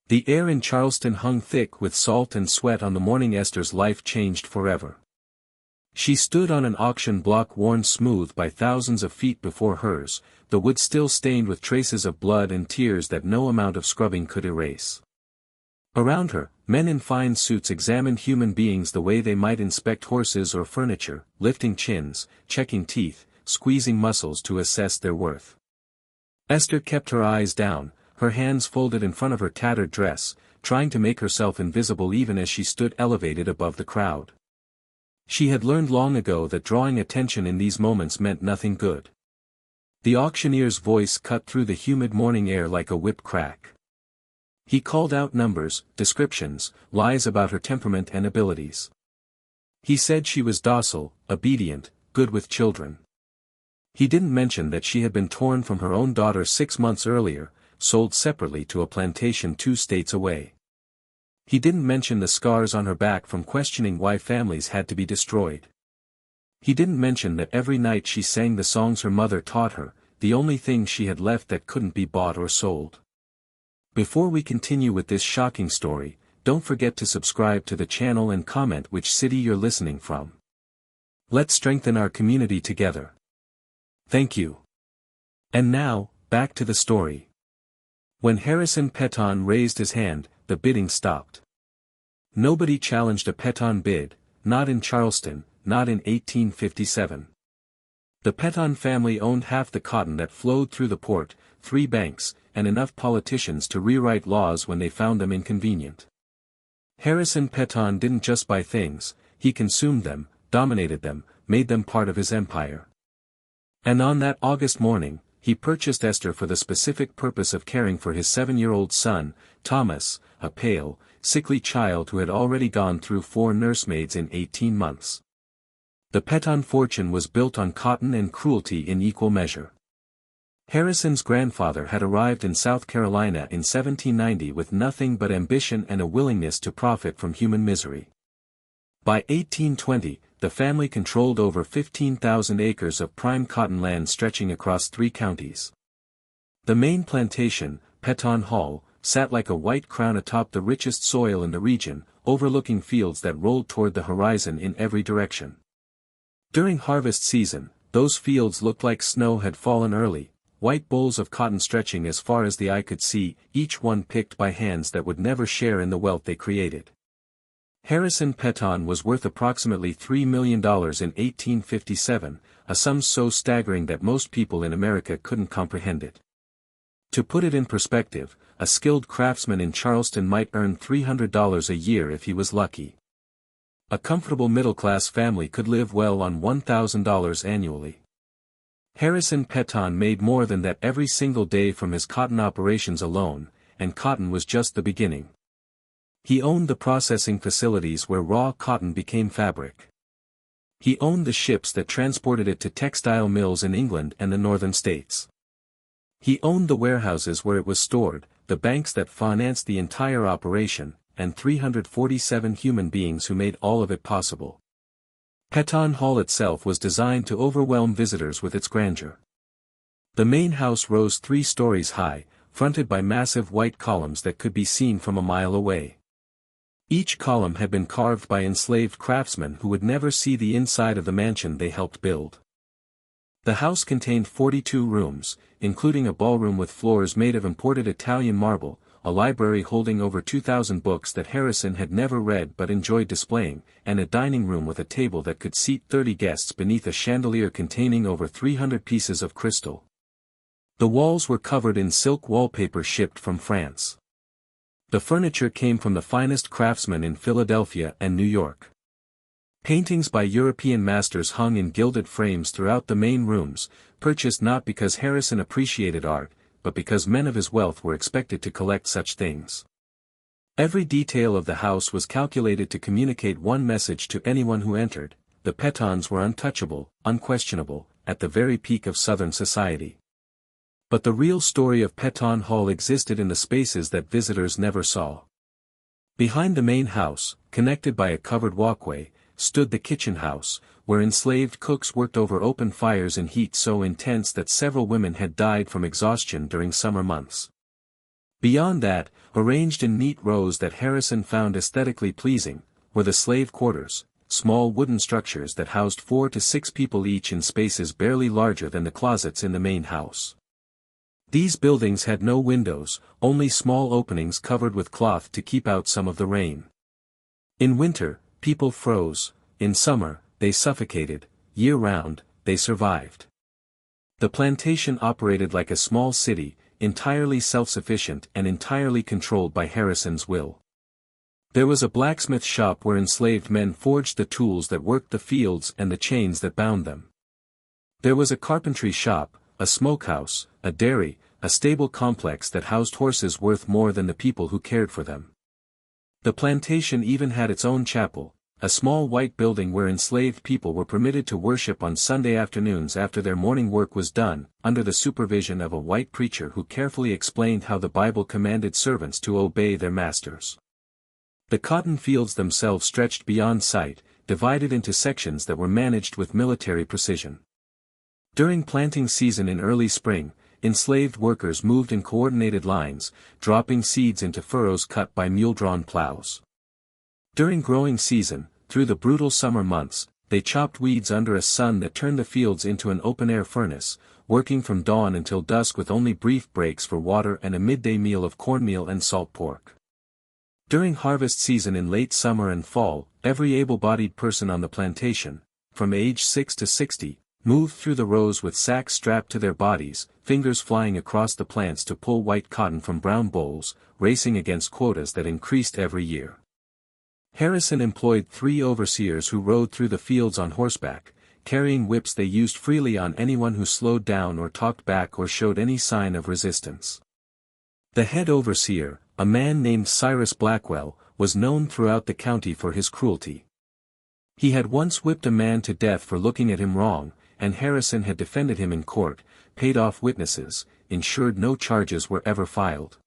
The air in Charleston hung thick with salt and sweat on the morning Esther's life changed forever. She stood on an auction block worn smooth by thousands of feet before hers, the wood still stained with traces of blood and tears that no amount of scrubbing could erase. Around her, men in fine suits examined human beings the way they might inspect horses or furniture, lifting chins, checking teeth, squeezing muscles to assess their worth. Esther kept her eyes down, her hands folded in front of her tattered dress, trying to make herself invisible even as she stood elevated above the crowd. She had learned long ago that drawing attention in these moments meant nothing good. The auctioneer's voice cut through the humid morning air like a whip crack. He called out numbers, descriptions, lies about her temperament and abilities. He said she was docile, obedient, good with children. He didn't mention that she had been torn from her own daughter 6 months earlier, sold separately to a plantation 2 states away. He didn't mention the scars on her back from questioning why families had to be destroyed. He didn't mention that every night she sang the songs her mother taught her, the only thing she had left that couldn't be bought or sold. Before we continue with this shocking story, don't forget to subscribe to the channel and comment which city you're listening from. Let's strengthen our community together. Thank you. And now, back to the story. When Harrison Peton raised his hand, the bidding stopped. Nobody challenged a Peton bid, not in Charleston, not in 1857. The Peton family owned half the cotton that flowed through the port, 3 banks, and enough politicians to rewrite laws when they found them inconvenient. Harrison Peton didn't just buy things, he consumed them, dominated them, made them part of his empire. And on that August morning, he purchased Esther for the specific purpose of caring for his 7-year-old son, Thomas, a pale, sickly child who had already gone through 4 nursemaids in 18 months. The Peton fortune was built on cotton and cruelty in equal measure. Harrison's grandfather had arrived in South Carolina in 1790 with nothing but ambition and a willingness to profit from human misery. By 1820, the family controlled over 15,000 acres of prime cotton land stretching across 3 counties. The main plantation, Peton Hall, sat like a white crown atop the richest soil in the region, overlooking fields that rolled toward the horizon in every direction. During harvest season, those fields looked like snow had fallen early, white bowls of cotton stretching as far as the eye could see, each one picked by hands that would never share in the wealth they created. Harrison Peton was worth approximately $3 million in 1857, a sum so staggering that most people in America couldn't comprehend it. To put it in perspective, a skilled craftsman in Charleston might earn $300 a year if he was lucky. A comfortable middle-class family could live well on $1,000 annually. Harrison Peton made more than that every single day from his cotton operations alone, and cotton was just the beginning. He owned the processing facilities where raw cotton became fabric. He owned the ships that transported it to textile mills in England and the northern states. He owned the warehouses where it was stored, the banks that financed the entire operation, and 347 human beings who made all of it possible. Peton Hall itself was designed to overwhelm visitors with its grandeur. The main house rose 3 stories high, fronted by massive white columns that could be seen from a mile away. Each column had been carved by enslaved craftsmen who would never see the inside of the mansion they helped build. The house contained 42 rooms, including a ballroom with floors made of imported Italian marble, a library holding over 2,000 books that Harrison had never read but enjoyed displaying, and a dining room with a table that could seat 30 guests beneath a chandelier containing over 300 pieces of crystal. The walls were covered in silk wallpaper shipped from France. The furniture came from the finest craftsmen in Philadelphia and New York. Paintings by European masters hung in gilded frames throughout the main rooms, purchased not because Harrison appreciated art, but because men of his wealth were expected to collect such things. Every detail of the house was calculated to communicate one message to anyone who entered: the Petons were untouchable, unquestionable, at the very peak of Southern society. But the real story of Peton Hall existed in the spaces that visitors never saw. Behind the main house, connected by a covered walkway, stood the kitchen house, where enslaved cooks worked over open fires in heat so intense that several women had died from exhaustion during summer months. Beyond that, arranged in neat rows that Harrison found aesthetically pleasing, were the slave quarters, small wooden structures that housed 4 to 6 people each in spaces barely larger than the closets in the main house. These buildings had no windows, only small openings covered with cloth to keep out some of the rain. In winter, people froze; in summer, they suffocated; year-round, they survived. The plantation operated like a small city, entirely self-sufficient and entirely controlled by Harrison's will. There was a blacksmith shop where enslaved men forged the tools that worked the fields and the chains that bound them. There was a carpentry shop, a smokehouse, a dairy, a stable complex that housed horses worth more than the people who cared for them. The plantation even had its own chapel, a small white building where enslaved people were permitted to worship on Sunday afternoons after their morning work was done, under the supervision of a white preacher who carefully explained how the Bible commanded servants to obey their masters. The cotton fields themselves stretched beyond sight, divided into sections that were managed with military precision. During planting season in early spring, enslaved workers moved in coordinated lines, dropping seeds into furrows cut by mule-drawn plows. During growing season, through the brutal summer months, they chopped weeds under a sun that turned the fields into an open-air furnace, working from dawn until dusk with only brief breaks for water and a midday meal of cornmeal and salt pork. During harvest season in late summer and fall, every able-bodied person on the plantation, from age 6 to 60, moved through the rows with sacks strapped to their bodies, fingers flying across the plants to pull white cotton from brown bolls, racing against quotas that increased every year. Harrison employed 3 overseers who rode through the fields on horseback, carrying whips they used freely on anyone who slowed down or talked back or showed any sign of resistance. The head overseer, a man named Cyrus Blackwell, was known throughout the county for his cruelty. He had once whipped a man to death for looking at him wrong, and Harrison had defended him in court, paid off witnesses, ensured no charges were ever filed.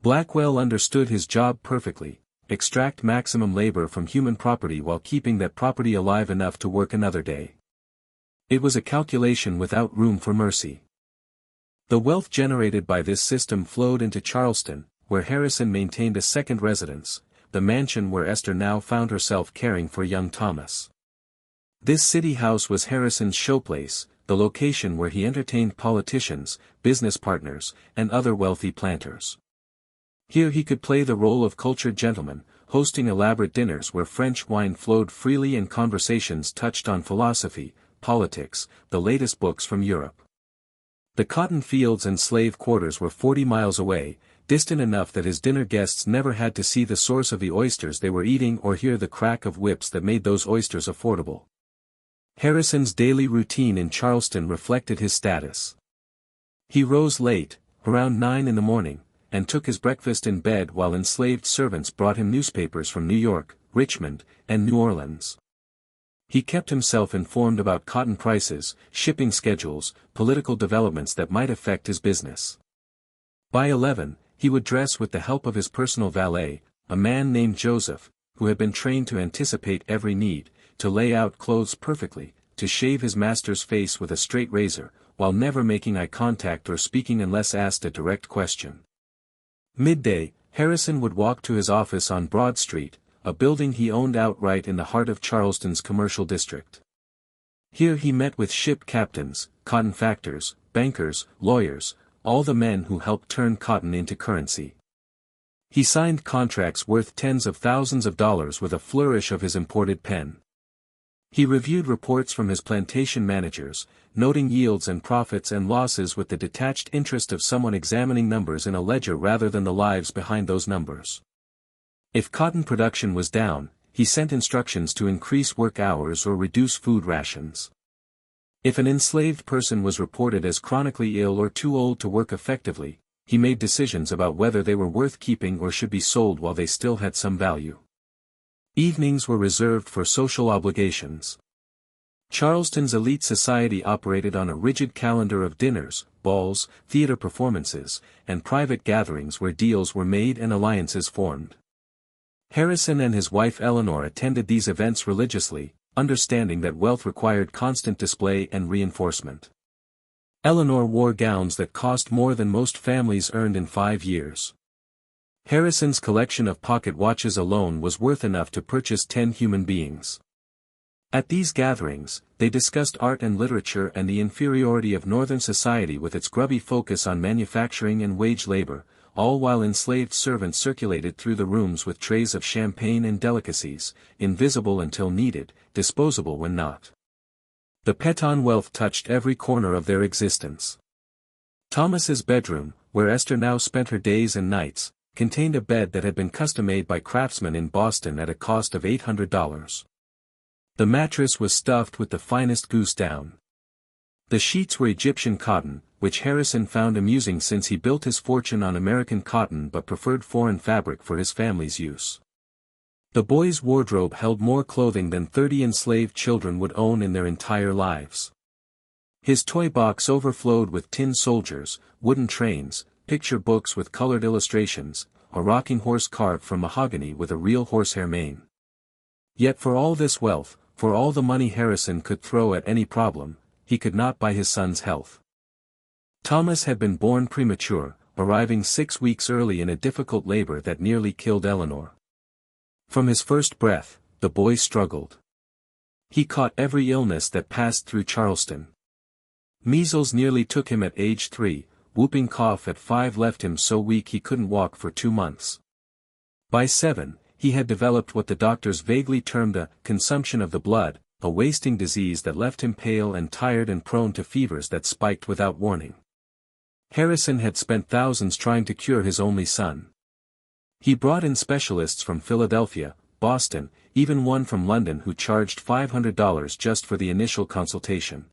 Blackwell understood his job perfectly: extract maximum labor from human property while keeping that property alive enough to work another day. It was a calculation without room for mercy. The wealth generated by this system flowed into Charleston, where Harrison maintained a second residence, the mansion where Esther now found herself caring for young Thomas. This city house was Harrison's showplace, the location where he entertained politicians, business partners, and other wealthy planters. Here he could play the role of cultured gentleman, hosting elaborate dinners where French wine flowed freely and conversations touched on philosophy, politics, the latest books from Europe. The cotton fields and slave quarters were 40 miles away, distant enough that his dinner guests never had to see the source of the oysters they were eating or hear the crack of whips that made those oysters affordable. Harrison's daily routine in Charleston reflected his status. He rose late, around 9 in the morning, and took his breakfast in bed while enslaved servants brought him newspapers from New York, Richmond, and New Orleans. He kept himself informed about cotton prices, shipping schedules, political developments that might affect his business. By 11, he would dress with the help of his personal valet, a man named Joseph, who had been trained to anticipate every need, to lay out clothes perfectly, to shave his master's face with a straight razor, while never making eye contact or speaking unless asked a direct question. Midday, Harrison would walk to his office on Broad Street, a building he owned outright in the heart of Charleston's commercial district. Here he met with ship captains, cotton factors, bankers, lawyers, all the men who helped turn cotton into currency. He signed contracts worth tens of thousands of dollars with a flourish of his imported pen. He reviewed reports from his plantation managers, noting yields and profits and losses with the detached interest of someone examining numbers in a ledger rather than the lives behind those numbers. If cotton production was down, he sent instructions to increase work hours or reduce food rations. If an enslaved person was reported as chronically ill or too old to work effectively, he made decisions about whether they were worth keeping or should be sold while they still had some value. Evenings were reserved for social obligations. Charleston's elite society operated on a rigid calendar of dinners, balls, theater performances, and private gatherings where deals were made and alliances formed. Harrison and his wife Eleanor attended these events religiously, understanding that wealth required constant display and reinforcement. Eleanor wore gowns that cost more than most families earned in 5 years. Harrison's collection of pocket watches alone was worth enough to purchase 10 human beings. At these gatherings, they discussed art and literature and the inferiority of Northern society with its grubby focus on manufacturing and wage labor, all while enslaved servants circulated through the rooms with trays of champagne and delicacies, invisible until needed, disposable when not. The Peton wealth touched every corner of their existence. Thomas's bedroom, where Esther now spent her days and nights, contained a bed that had been custom-made by craftsmen in Boston at a cost of $800. The mattress was stuffed with the finest goose down. The sheets were Egyptian cotton, which Harrison found amusing since he built his fortune on American cotton but preferred foreign fabric for his family's use. The boy's wardrobe held more clothing than 30 enslaved children would own in their entire lives. His toy box overflowed with tin soldiers, wooden trains, picture books with colored illustrations, a rocking horse carved from mahogany with a real horsehair mane. Yet for all this wealth, for all the money Harrison could throw at any problem, he could not buy his son's health. Thomas had been born premature, arriving 6 weeks early in a difficult labor that nearly killed Eleanor. From his first breath, the boy struggled. He caught every illness that passed through Charleston. Measles nearly took him at age 3, whooping cough at 5 left him so weak he couldn't walk for 2 months. By 7, he had developed what the doctors vaguely termed a consumption of the blood, a wasting disease that left him pale and tired and prone to fevers that spiked without warning. Harrison had spent thousands trying to cure his only son. He brought in specialists from Philadelphia, Boston, even one from London who charged $500 just for the initial consultation.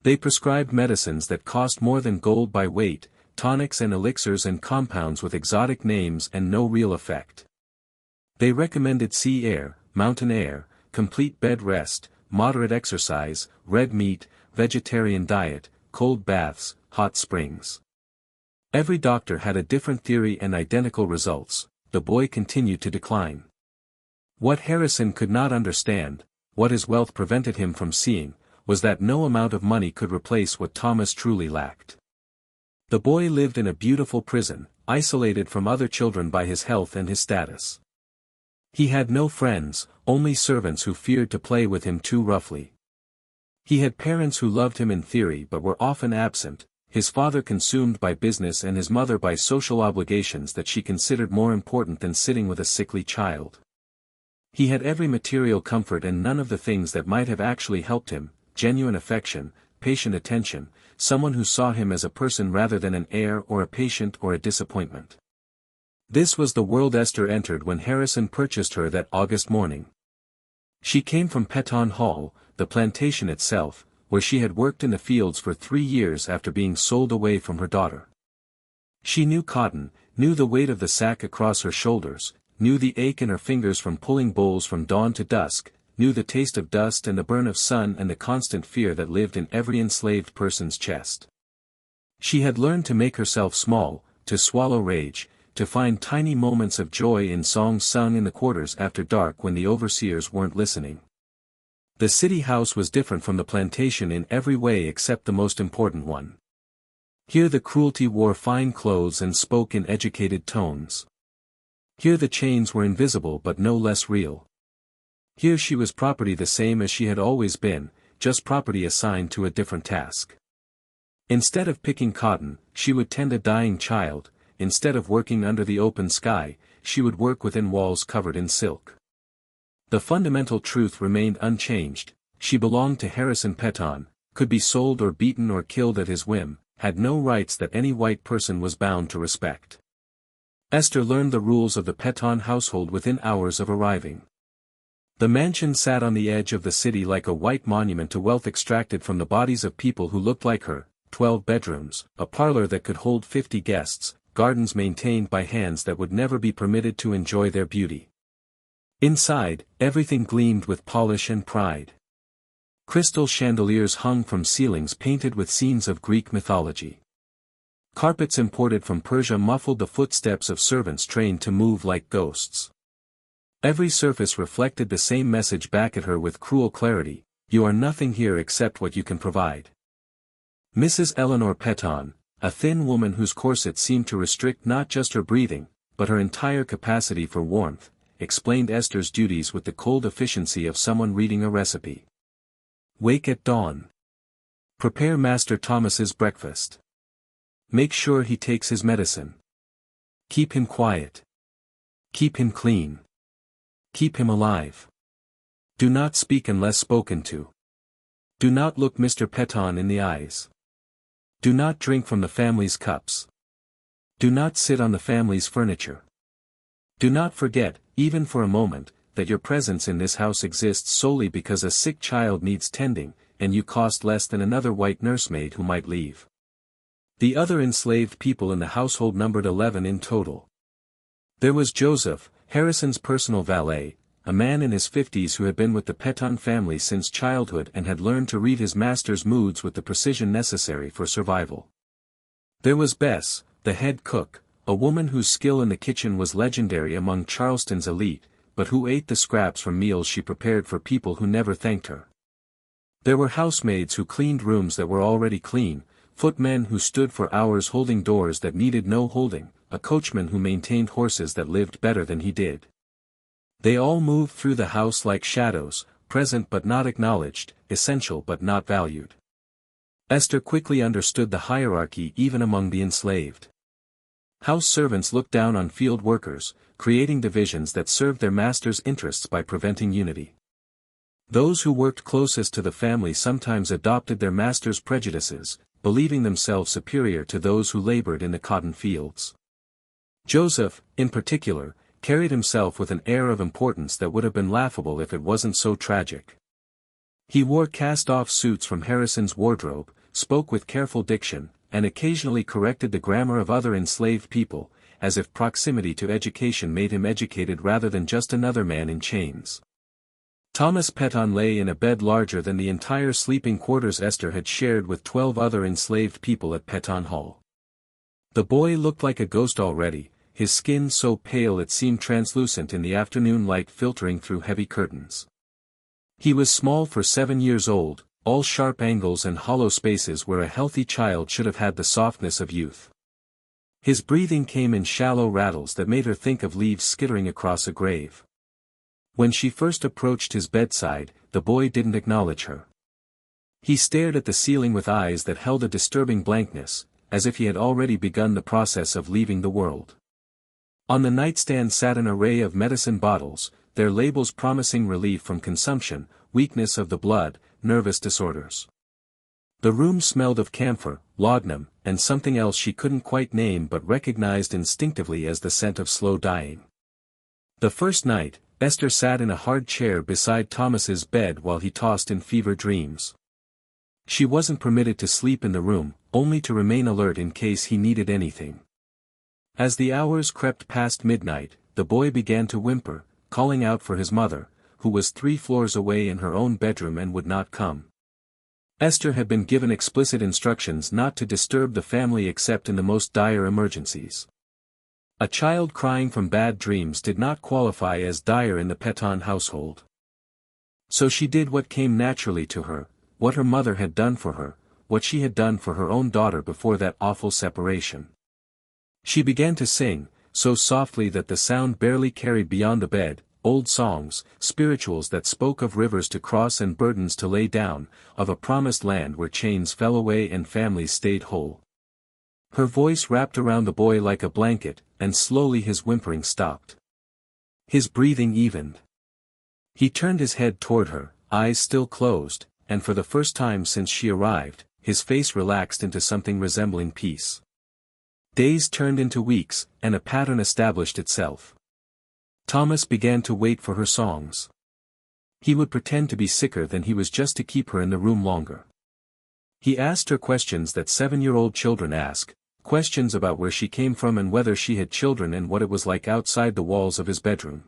They prescribed medicines that cost more than gold by weight, tonics and elixirs and compounds with exotic names and no real effect. They recommended sea air, mountain air, complete bed rest, moderate exercise, red meat, vegetarian diet, cold baths, hot springs. Every doctor had a different theory and identical results. The boy continued to decline. What Harrison could not understand, what his wealth prevented him from seeing, was that no amount of money could replace what Thomas truly lacked. The boy lived in a beautiful prison, isolated from other children by his health and his status. He had no friends, only servants who feared to play with him too roughly. He had parents who loved him in theory but were often absent, his father consumed by business and his mother by social obligations that she considered more important than sitting with a sickly child. He had every material comfort and none of the things that might have actually helped him: genuine affection, patient attention, someone who saw him as a person rather than an heir or a patient or a disappointment. This was the world Esther entered when Harrison purchased her that August morning. She came from Peton Hall, the plantation itself, where she had worked in the fields for 3 years after being sold away from her daughter. She knew cotton, knew the weight of the sack across her shoulders, knew the ache in her fingers from pulling bowls from dawn to dusk, knew the taste of dust and the burn of sun and the constant fear that lived in every enslaved person's chest. She had learned to make herself small, to swallow rage, to find tiny moments of joy in songs sung in the quarters after dark when the overseers weren't listening. The city house was different from the plantation in every way except the most important one. Here the cruelty wore fine clothes and spoke in educated tones. Here the chains were invisible but no less real. Here she was property the same as she had always been, just property assigned to a different task. Instead of picking cotton, she would tend a dying child; instead of working under the open sky, she would work within walls covered in silk. The fundamental truth remained unchanged: she belonged to Harrison Peton, could be sold or beaten or killed at his whim, had no rights that any white person was bound to respect. Esther learned the rules of the Peton household within hours of arriving. The mansion sat on the edge of the city like a white monument to wealth extracted from the bodies of people who looked like her: 12 bedrooms, a parlor that could hold 50 guests, gardens maintained by hands that would never be permitted to enjoy their beauty. Inside, everything gleamed with polish and pride. Crystal chandeliers hung from ceilings painted with scenes of Greek mythology. Carpets imported from Persia muffled the footsteps of servants trained to move like ghosts. Every surface reflected the same message back at her with cruel clarity: you are nothing here except what you can provide. Mrs. Eleanor Petton, a thin woman whose corset seemed to restrict not just her breathing, but her entire capacity for warmth, explained Esther's duties with the cold efficiency of someone reading a recipe. Wake at dawn. Prepare Master Thomas's breakfast. Make sure he takes his medicine. Keep him quiet. Keep him clean. Keep him alive. Do not speak unless spoken to. Do not look Mr. Petton in the eyes. Do not drink from the family's cups. Do not sit on the family's furniture. Do not forget, even for a moment, that your presence in this house exists solely because a sick child needs tending, and you cost less than another white nursemaid who might leave. The other enslaved people in the household numbered 11 in total. There was Joseph, Harrison's personal valet, a man in his 50s who had been with the Petton family since childhood and had learned to read his master's moods with the precision necessary for survival. There was Bess, the head cook, a woman whose skill in the kitchen was legendary among Charleston's elite, but who ate the scraps from meals she prepared for people who never thanked her. There were housemaids who cleaned rooms that were already clean, footmen who stood for hours holding doors that needed no holding, a coachman who maintained horses that lived better than he did. They all moved through the house like shadows, present but not acknowledged, essential but not valued. Esther quickly understood the hierarchy even among the enslaved. House servants looked down on field workers, creating divisions that served their master's interests by preventing unity. Those who worked closest to the family sometimes adopted their master's prejudices, believing themselves superior to those who labored in the cotton fields. Joseph, in particular, carried himself with an air of importance that would have been laughable if it wasn't so tragic. He wore cast-off suits from Harrison's wardrobe, spoke with careful diction, and occasionally corrected the grammar of other enslaved people, as if proximity to education made him educated rather than just another man in chains. Thomas Petton lay in a bed larger than the entire sleeping quarters Esther had shared with 12 other enslaved people at Petton Hall. The boy looked like a ghost already, his skin so pale it seemed translucent in the afternoon light filtering through heavy curtains. He was small for 7 years old, all sharp angles and hollow spaces where a healthy child should have had the softness of youth. His breathing came in shallow rattles that made her think of leaves skittering across a grave. When she first approached his bedside, the boy didn't acknowledge her. He stared at the ceiling with eyes that held a disturbing blankness, as if he had already begun the process of leaving the world. On the nightstand sat an array of medicine bottles, their labels promising relief from consumption, weakness of the blood, nervous disorders. The room smelled of camphor, laudanum, and something else she couldn't quite name but recognized instinctively as the scent of slow dying. The first night, Esther sat in a hard chair beside Thomas's bed while he tossed in fever dreams. She wasn't permitted to sleep in the room, only to remain alert in case he needed anything. As the hours crept past midnight, the boy began to whimper, calling out for his mother, who was 3 floors away in her own bedroom and would not come. Esther had been given explicit instructions not to disturb the family except in the most dire emergencies. A child crying from bad dreams did not qualify as dire in the Petton household. So she did what came naturally to her, what her mother had done for her, what she had done for her own daughter before that awful separation. She began to sing, so softly that the sound barely carried beyond the bed, old songs, spirituals that spoke of rivers to cross and burdens to lay down, of a promised land where chains fell away and families stayed whole. Her voice wrapped around the boy like a blanket, and slowly his whimpering stopped. His breathing evened. He turned his head toward her, eyes still closed, and for the first time since she arrived, his face relaxed into something resembling peace. Days turned into weeks, and a pattern established itself. Thomas began to wait for her songs. He would pretend to be sicker than he was just to keep her in the room longer. He asked her questions that 7-year-old children ask, questions about where she came from and whether she had children and what it was like outside the walls of his bedroom.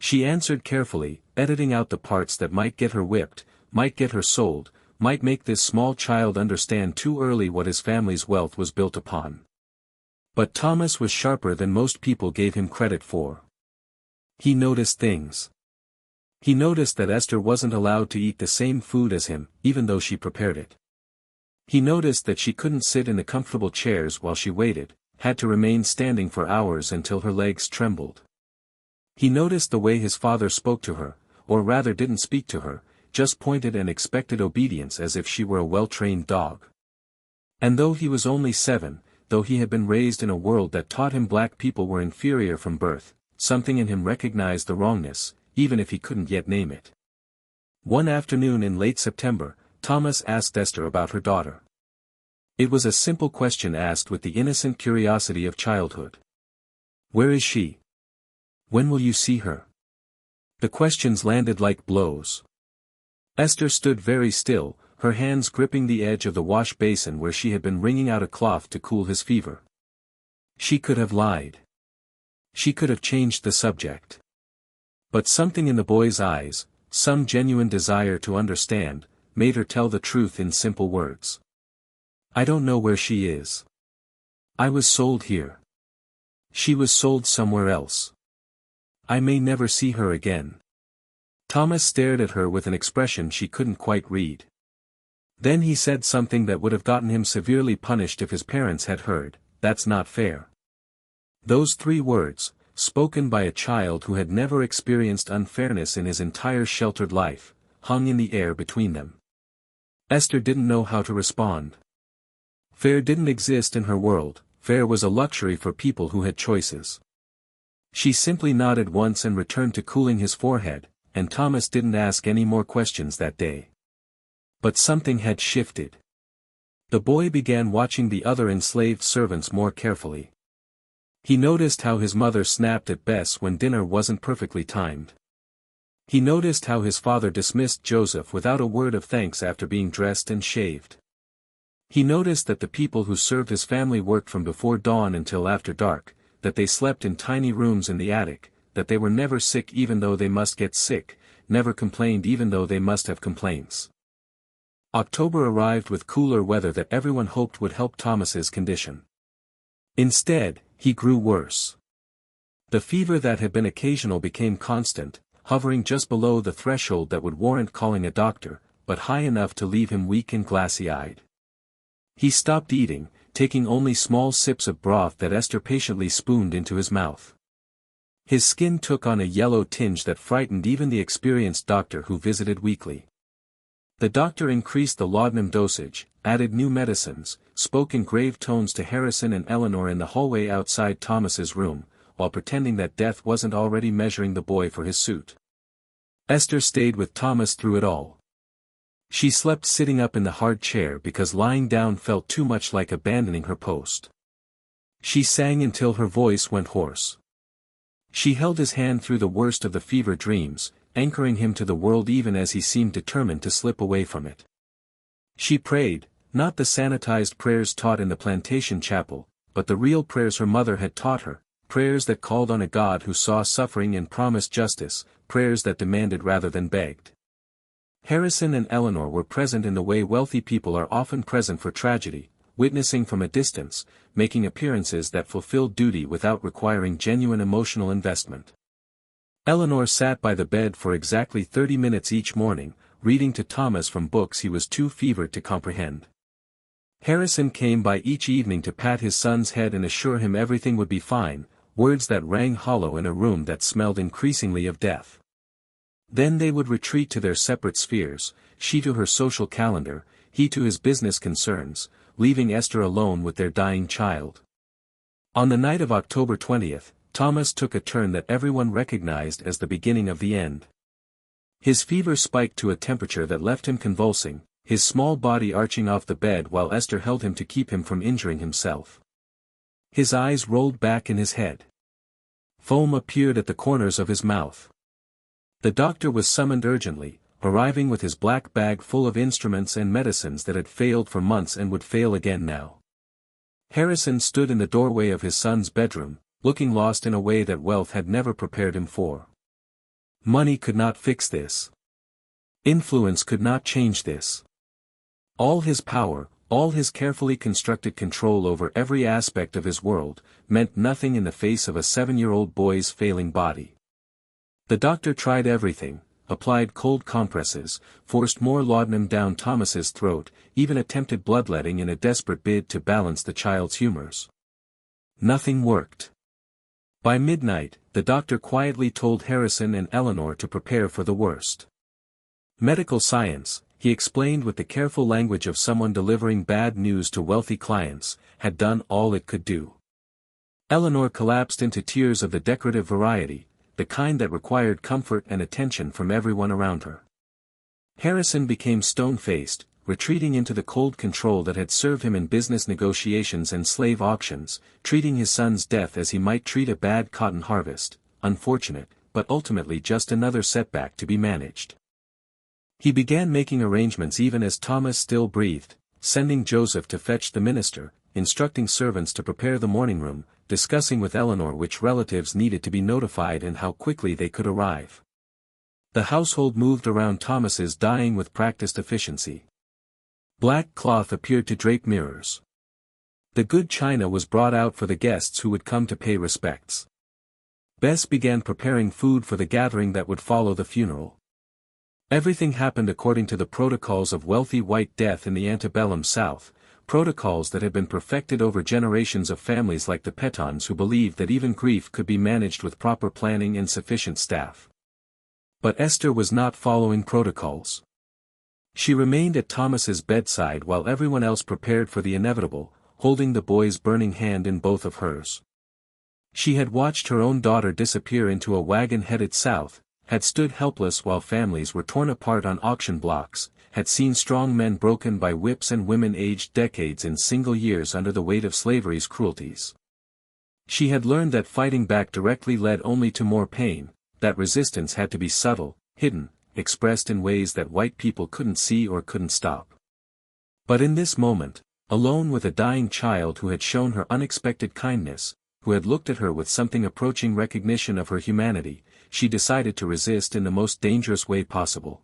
She answered carefully, editing out the parts that might get her whipped, might get her sold, might make this small child understand too early what his family's wealth was built upon. But Thomas was sharper than most people gave him credit for. He noticed things. He noticed that Esther wasn't allowed to eat the same food as him, even though she prepared it. He noticed that she couldn't sit in the comfortable chairs while she waited, had to remain standing for hours until her legs trembled. He noticed the way his father spoke to her, or rather didn't speak to her, just pointed and expected obedience as if she were a well-trained dog. And though he was only 7, though he had been raised in a world that taught him black people were inferior from birth, something in him recognized the wrongness, even if he couldn't yet name it. One afternoon in late September, Thomas asked Esther about her daughter. It was a simple question asked with the innocent curiosity of childhood. "Where is she? When will you see her?" The questions landed like blows. Esther stood very still, her hands gripping the edge of the wash basin where she had been wringing out a cloth to cool his fever. She could have lied. She could have changed the subject. But something in the boy's eyes, some genuine desire to understand, made her tell the truth in simple words. "I don't know where she is. I was sold here. She was sold somewhere else. I may never see her again." Thomas stared at her with an expression she couldn't quite read. Then he said something that would have gotten him severely punished if his parents had heard, "That's not fair." Those 3 words, spoken by a child who had never experienced unfairness in his entire sheltered life, hung in the air between them. Esther didn't know how to respond. Fair didn't exist in her world, fair was a luxury for people who had choices. She simply nodded once and returned to cooling his forehead, and Thomas didn't ask any more questions that day. But something had shifted. The boy began watching the other enslaved servants more carefully. He noticed how his mother snapped at Bess when dinner wasn't perfectly timed. He noticed how his father dismissed Joseph without a word of thanks after being dressed and shaved. He noticed that the people who served his family worked from before dawn until after dark, that they slept in tiny rooms in the attic, that they were never sick even though they must get sick, never complained even though they must have complaints. October arrived with cooler weather that everyone hoped would help Thomas's condition. Instead, he grew worse. The fever that had been occasional became constant, hovering just below the threshold that would warrant calling a doctor, but high enough to leave him weak and glassy-eyed. He stopped eating, taking only small sips of broth that Esther patiently spooned into his mouth. His skin took on a yellow tinge that frightened even the experienced doctor who visited weekly. The doctor increased the laudanum dosage, added new medicines, spoke in grave tones to Harrison and Eleanor in the hallway outside Thomas's room, while pretending that death wasn't already measuring the boy for his suit. Esther stayed with Thomas through it all. She slept sitting up in the hard chair because lying down felt too much like abandoning her post. She sang until her voice went hoarse. She held his hand through the worst of the fever dreams, anchoring him to the world even as he seemed determined to slip away from it. She prayed, not the sanitized prayers taught in the plantation chapel, but the real prayers her mother had taught her, prayers that called on a God who saw suffering and promised justice, prayers that demanded rather than begged. Harrison and Eleanor were present in the way wealthy people are often present for tragedy, witnessing from a distance, making appearances that fulfilled duty without requiring genuine emotional investment. Eleanor sat by the bed for exactly 30 minutes each morning, reading to Thomas from books he was too fevered to comprehend. Harrison came by each evening to pat his son's head and assure him everything would be fine, words that rang hollow in a room that smelled increasingly of death. Then they would retreat to their separate spheres, she to her social calendar, he to his business concerns, leaving Esther alone with their dying child. On the night of October 20th, Thomas took a turn that everyone recognized as the beginning of the end. His fever spiked to a temperature that left him convulsing, his small body arching off the bed while Esther held him to keep him from injuring himself. His eyes rolled back in his head. Foam appeared at the corners of his mouth. The doctor was summoned urgently, arriving with his black bag full of instruments and medicines that had failed for months and would fail again now. Harrison stood in the doorway of his son's bedroom, looking lost in a way that wealth had never prepared him for. Money could not fix this. Influence could not change this. All his power, all his carefully constructed control over every aspect of his world, meant nothing in the face of a 7-year-old boy's failing body. The doctor tried everything, applied cold compresses, forced more laudanum down Thomas's throat, even attempted bloodletting in a desperate bid to balance the child's humors. Nothing worked. By midnight, the doctor quietly told Harrison and Eleanor to prepare for the worst. Medical science, he explained with the careful language of someone delivering bad news to wealthy clients, had done all it could do. Eleanor collapsed into tears of the decorative variety, the kind that required comfort and attention from everyone around her. Harrison became stone-faced, retreating into the cold control that had served him in business negotiations and slave auctions, treating his son's death as he might treat a bad cotton harvest, unfortunate, but ultimately just another setback to be managed. He began making arrangements even as Thomas still breathed, sending Joseph to fetch the minister, instructing servants to prepare the morning room, discussing with Eleanor which relatives needed to be notified and how quickly they could arrive. The household moved around Thomas's dying with practiced efficiency. Black cloth appeared to drape mirrors. The good china was brought out for the guests who would come to pay respects. Bess began preparing food for the gathering that would follow the funeral. Everything happened according to the protocols of wealthy white death in the antebellum South, protocols that had been perfected over generations of families like the Pettons who believed that even grief could be managed with proper planning and sufficient staff. But Esther was not following protocols. She remained at Thomas's bedside while everyone else prepared for the inevitable, holding the boy's burning hand in both of hers. She had watched her own daughter disappear into a wagon headed south, had stood helpless while families were torn apart on auction blocks, had seen strong men broken by whips and women aged decades in single years under the weight of slavery's cruelties. She had learned that fighting back directly led only to more pain, that resistance had to be subtle, hidden, expressed in ways that white people couldn't see or couldn't stop. But in this moment, alone with a dying child who had shown her unexpected kindness, who had looked at her with something approaching recognition of her humanity, she decided to resist in the most dangerous way possible.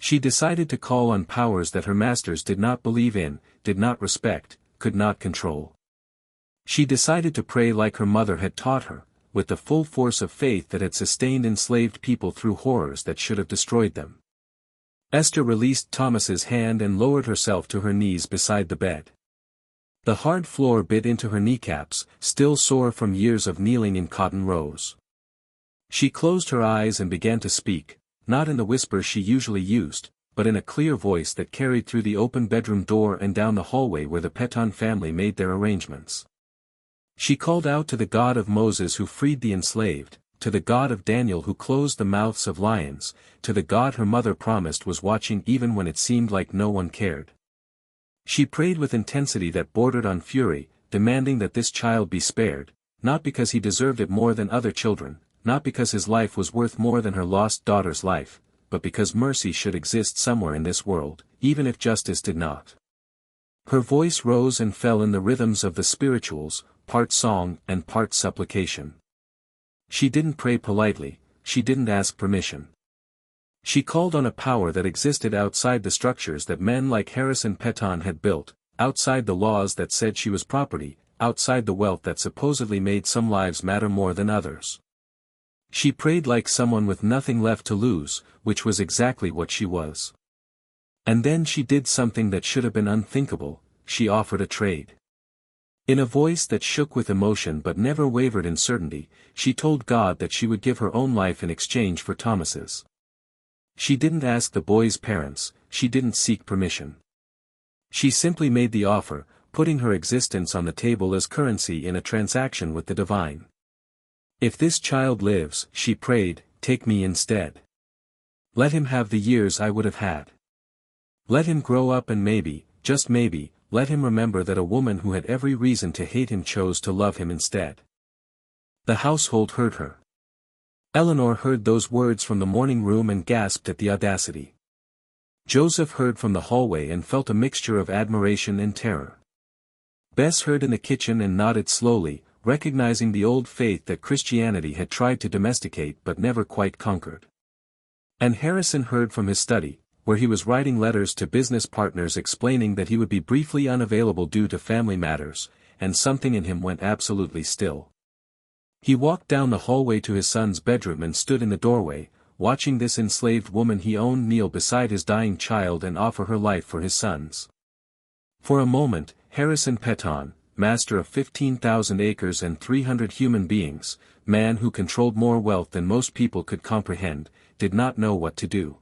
She decided to call on powers that her masters did not believe in, did not respect, could not control. She decided to pray like her mother had taught her, with the full force of faith that had sustained enslaved people through horrors that should have destroyed them. Esther released Thomas's hand and lowered herself to her knees beside the bed. The hard floor bit into her kneecaps, still sore from years of kneeling in cotton rows. She closed her eyes and began to speak, not in the whisper she usually used, but in a clear voice that carried through the open bedroom door and down the hallway where the Petton family made their arrangements. She called out to the God of Moses who freed the enslaved, to the God of Daniel who closed the mouths of lions, to the God her mother promised was watching even when it seemed like no one cared. She prayed with intensity that bordered on fury, demanding that this child be spared, not because he deserved it more than other children, not because his life was worth more than her lost daughter's life, but because mercy should exist somewhere in this world, even if justice did not. Her voice rose and fell in the rhythms of the spirituals, part song and part supplication. She didn't pray politely, she didn't ask permission. She called on a power that existed outside the structures that men like Harrison Petton had built, outside the laws that said she was property, outside the wealth that supposedly made some lives matter more than others. She prayed like someone with nothing left to lose, which was exactly what she was. And then she did something that should have been unthinkable, she offered a trade. In a voice that shook with emotion but never wavered in certainty, she told God that she would give her own life in exchange for Thomas's. She didn't ask the boy's parents, she didn't seek permission. She simply made the offer, putting her existence on the table as currency in a transaction with the divine. If this child lives, she prayed, take me instead. Let him have the years I would have had. Let him grow up and maybe, just maybe, let him remember that a woman who had every reason to hate him chose to love him instead. The household heard her. Eleanor heard those words from the morning room and gasped at the audacity. Joseph heard from the hallway and felt a mixture of admiration and terror. Bess heard in the kitchen and nodded slowly, recognizing the old faith that Christianity had tried to domesticate but never quite conquered. And Harrison heard from his study, where he was writing letters to business partners explaining that he would be briefly unavailable due to family matters, and something in him went absolutely still. He walked down the hallway to his son's bedroom and stood in the doorway, watching this enslaved woman he owned kneel beside his dying child and offer her life for his sons. For a moment, Harrison Peton, master of 15,000 acres and 300 human beings, man who controlled more wealth than most people could comprehend, did not know what to do.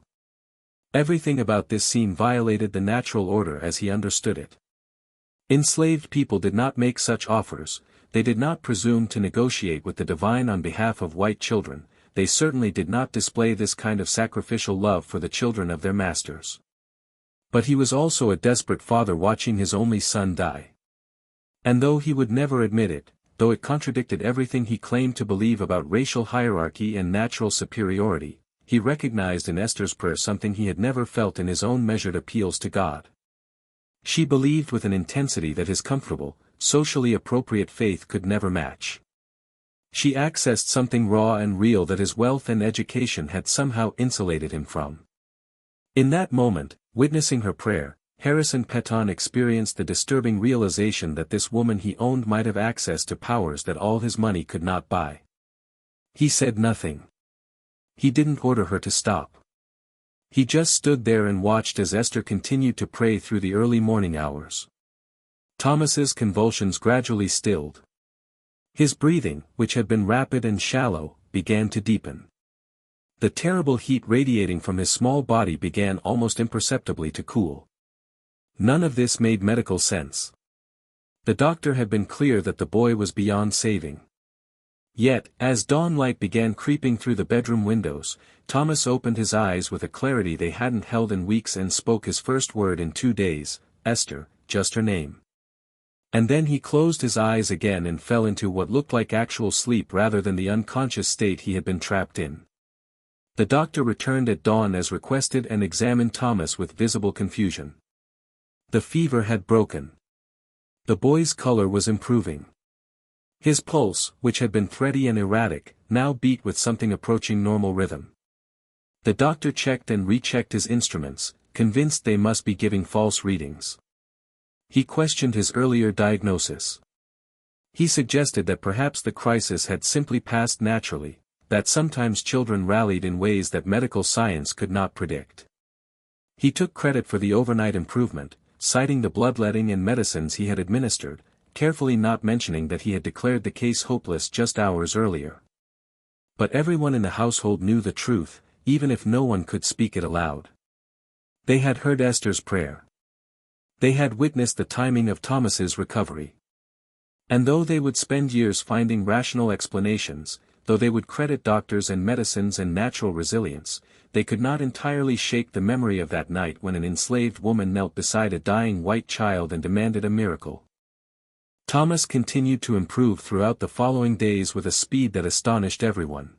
Everything about this scene violated the natural order as he understood it. Enslaved people did not make such offers, they did not presume to negotiate with the divine on behalf of white children, they certainly did not display this kind of sacrificial love for the children of their masters. But he was also a desperate father watching his only son die. And though he would never admit it, though it contradicted everything he claimed to believe about racial hierarchy and natural superiority, he recognized in Esther's prayer something he had never felt in his own measured appeals to God. She believed with an intensity that his comfortable, socially appropriate faith could never match. She accessed something raw and real that his wealth and education had somehow insulated him from. In that moment, witnessing her prayer, Harrison Peton experienced the disturbing realization that this woman he owned might have access to powers that all his money could not buy. He said nothing. He didn't order her to stop. He just stood there and watched as Esther continued to pray through the early morning hours. Thomas's convulsions gradually stilled. His breathing, which had been rapid and shallow, began to deepen. The terrible heat radiating from his small body began almost imperceptibly to cool. None of this made medical sense. The doctor had been clear that the boy was beyond saving. Yet, as dawn light began creeping through the bedroom windows, Thomas opened his eyes with a clarity they hadn't held in weeks and spoke his first word in 2 days, Esther, just her name. And then he closed his eyes again and fell into what looked like actual sleep rather than the unconscious state he had been trapped in. The doctor returned at dawn as requested and examined Thomas with visible confusion. The fever had broken. The boy's color was improving. His pulse, which had been thready and erratic, now beat with something approaching normal rhythm. The doctor checked and rechecked his instruments, convinced they must be giving false readings. He questioned his earlier diagnosis. He suggested that perhaps the crisis had simply passed naturally, that sometimes children rallied in ways that medical science could not predict. He took credit for the overnight improvement, citing the bloodletting and medicines he had administered, carefully not mentioning that he had declared the case hopeless just hours earlier. But everyone in the household knew the truth, even if no one could speak it aloud. They had heard Esther's prayer. They had witnessed the timing of Thomas's recovery. And though they would spend years finding rational explanations, though they would credit doctors and medicines and natural resilience, they could not entirely shake the memory of that night when an enslaved woman knelt beside a dying white child and demanded a miracle. Thomas continued to improve throughout the following days with a speed that astonished everyone.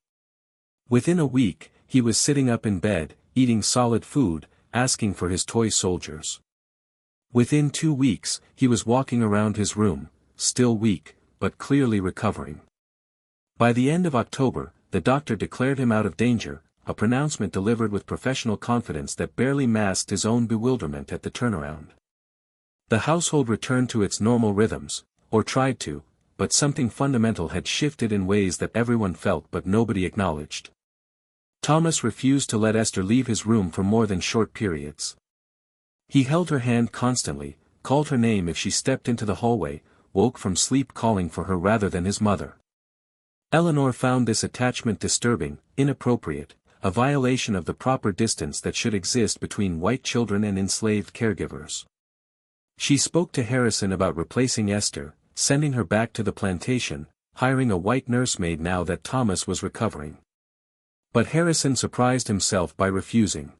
Within a week, he was sitting up in bed, eating solid food, asking for his toy soldiers. Within 2 weeks, he was walking around his room, still weak, but clearly recovering. By the end of October, the doctor declared him out of danger, a pronouncement delivered with professional confidence that barely masked his own bewilderment at the turnaround. The household returned to its normal rhythms, or tried to, but something fundamental had shifted in ways that everyone felt but nobody acknowledged. Thomas refused to let Esther leave his room for more than short periods. He held her hand constantly, called her name if she stepped into the hallway, woke from sleep calling for her rather than his mother. Eleanor found this attachment disturbing, inappropriate, a violation of the proper distance that should exist between white children and enslaved caregivers. She spoke to Harrison about replacing Esther, sending her back to the plantation, hiring a white nursemaid now that Thomas was recovering. But Harrison surprised himself by refusing.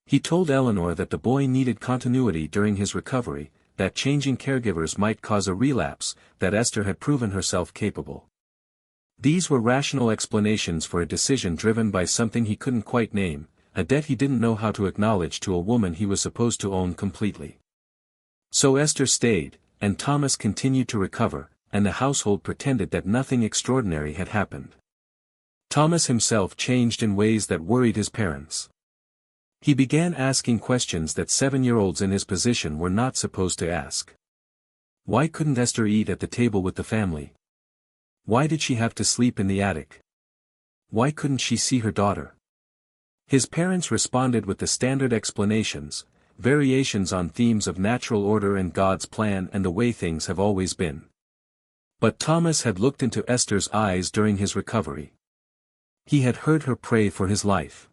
He told Eleanor that the boy needed continuity during his recovery, that changing caregivers might cause a relapse, that Esther had proven herself capable. These were rational explanations for a decision driven by something he couldn't quite name, a debt he didn't know how to acknowledge to a woman he was supposed to own completely. So Esther stayed, and Thomas continued to recover, and the household pretended that nothing extraordinary had happened. Thomas himself changed in ways that worried his parents. He began asking questions that 7-year-olds in his position were not supposed to ask. Why couldn't Esther eat at the table with the family? Why did she have to sleep in the attic? Why couldn't she see her daughter? His parents responded with the standard explanations, variations on themes of natural order and God's plan and the way things have always been. But Thomas had looked into Esther's eyes during his recovery. He had heard her pray for his life.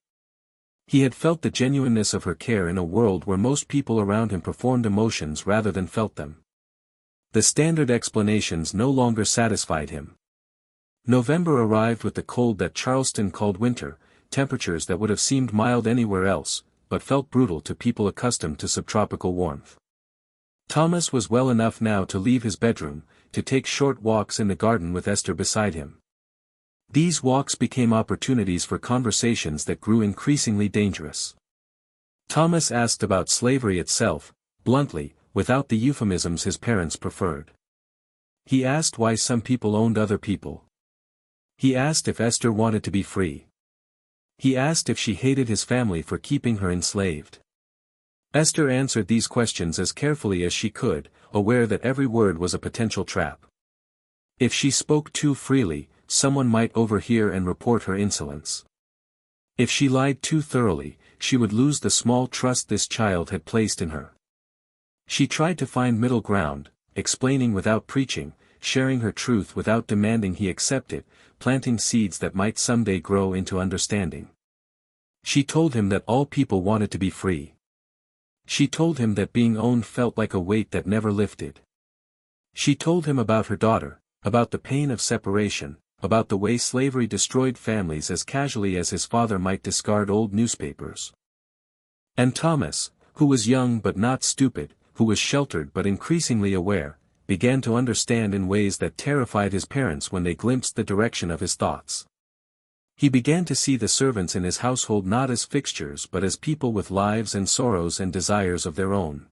He had felt the genuineness of her care in a world where most people around him performed emotions rather than felt them. The standard explanations no longer satisfied him. November arrived with the cold that Charleston called winter, temperatures that would have seemed mild anywhere else, but felt brutal to people accustomed to subtropical warmth. Thomas was well enough now to leave his bedroom, to take short walks in the garden with Esther beside him. These walks became opportunities for conversations that grew increasingly dangerous. Thomas asked about slavery itself, bluntly, without the euphemisms his parents preferred. He asked why some people owned other people. He asked if Esther wanted to be free. He asked if she hated his family for keeping her enslaved. Esther answered these questions as carefully as she could, aware that every word was a potential trap. If she spoke too freely, someone might overhear and report her insolence. If she lied too thoroughly, she would lose the small trust this child had placed in her. She tried to find middle ground, explaining without preaching, sharing her truth without demanding he accept it, planting seeds that might someday grow into understanding. She told him that all people wanted to be free. She told him that being owned felt like a weight that never lifted. She told him about her daughter, about the pain of separation, about the way slavery destroyed families as casually as his father might discard old newspapers. And Thomas, who was young but not stupid, who was sheltered but increasingly aware, began to understand in ways that terrified his parents when they glimpsed the direction of his thoughts. He began to see the servants in his household not as fixtures but as people with lives and sorrows and desires of their own.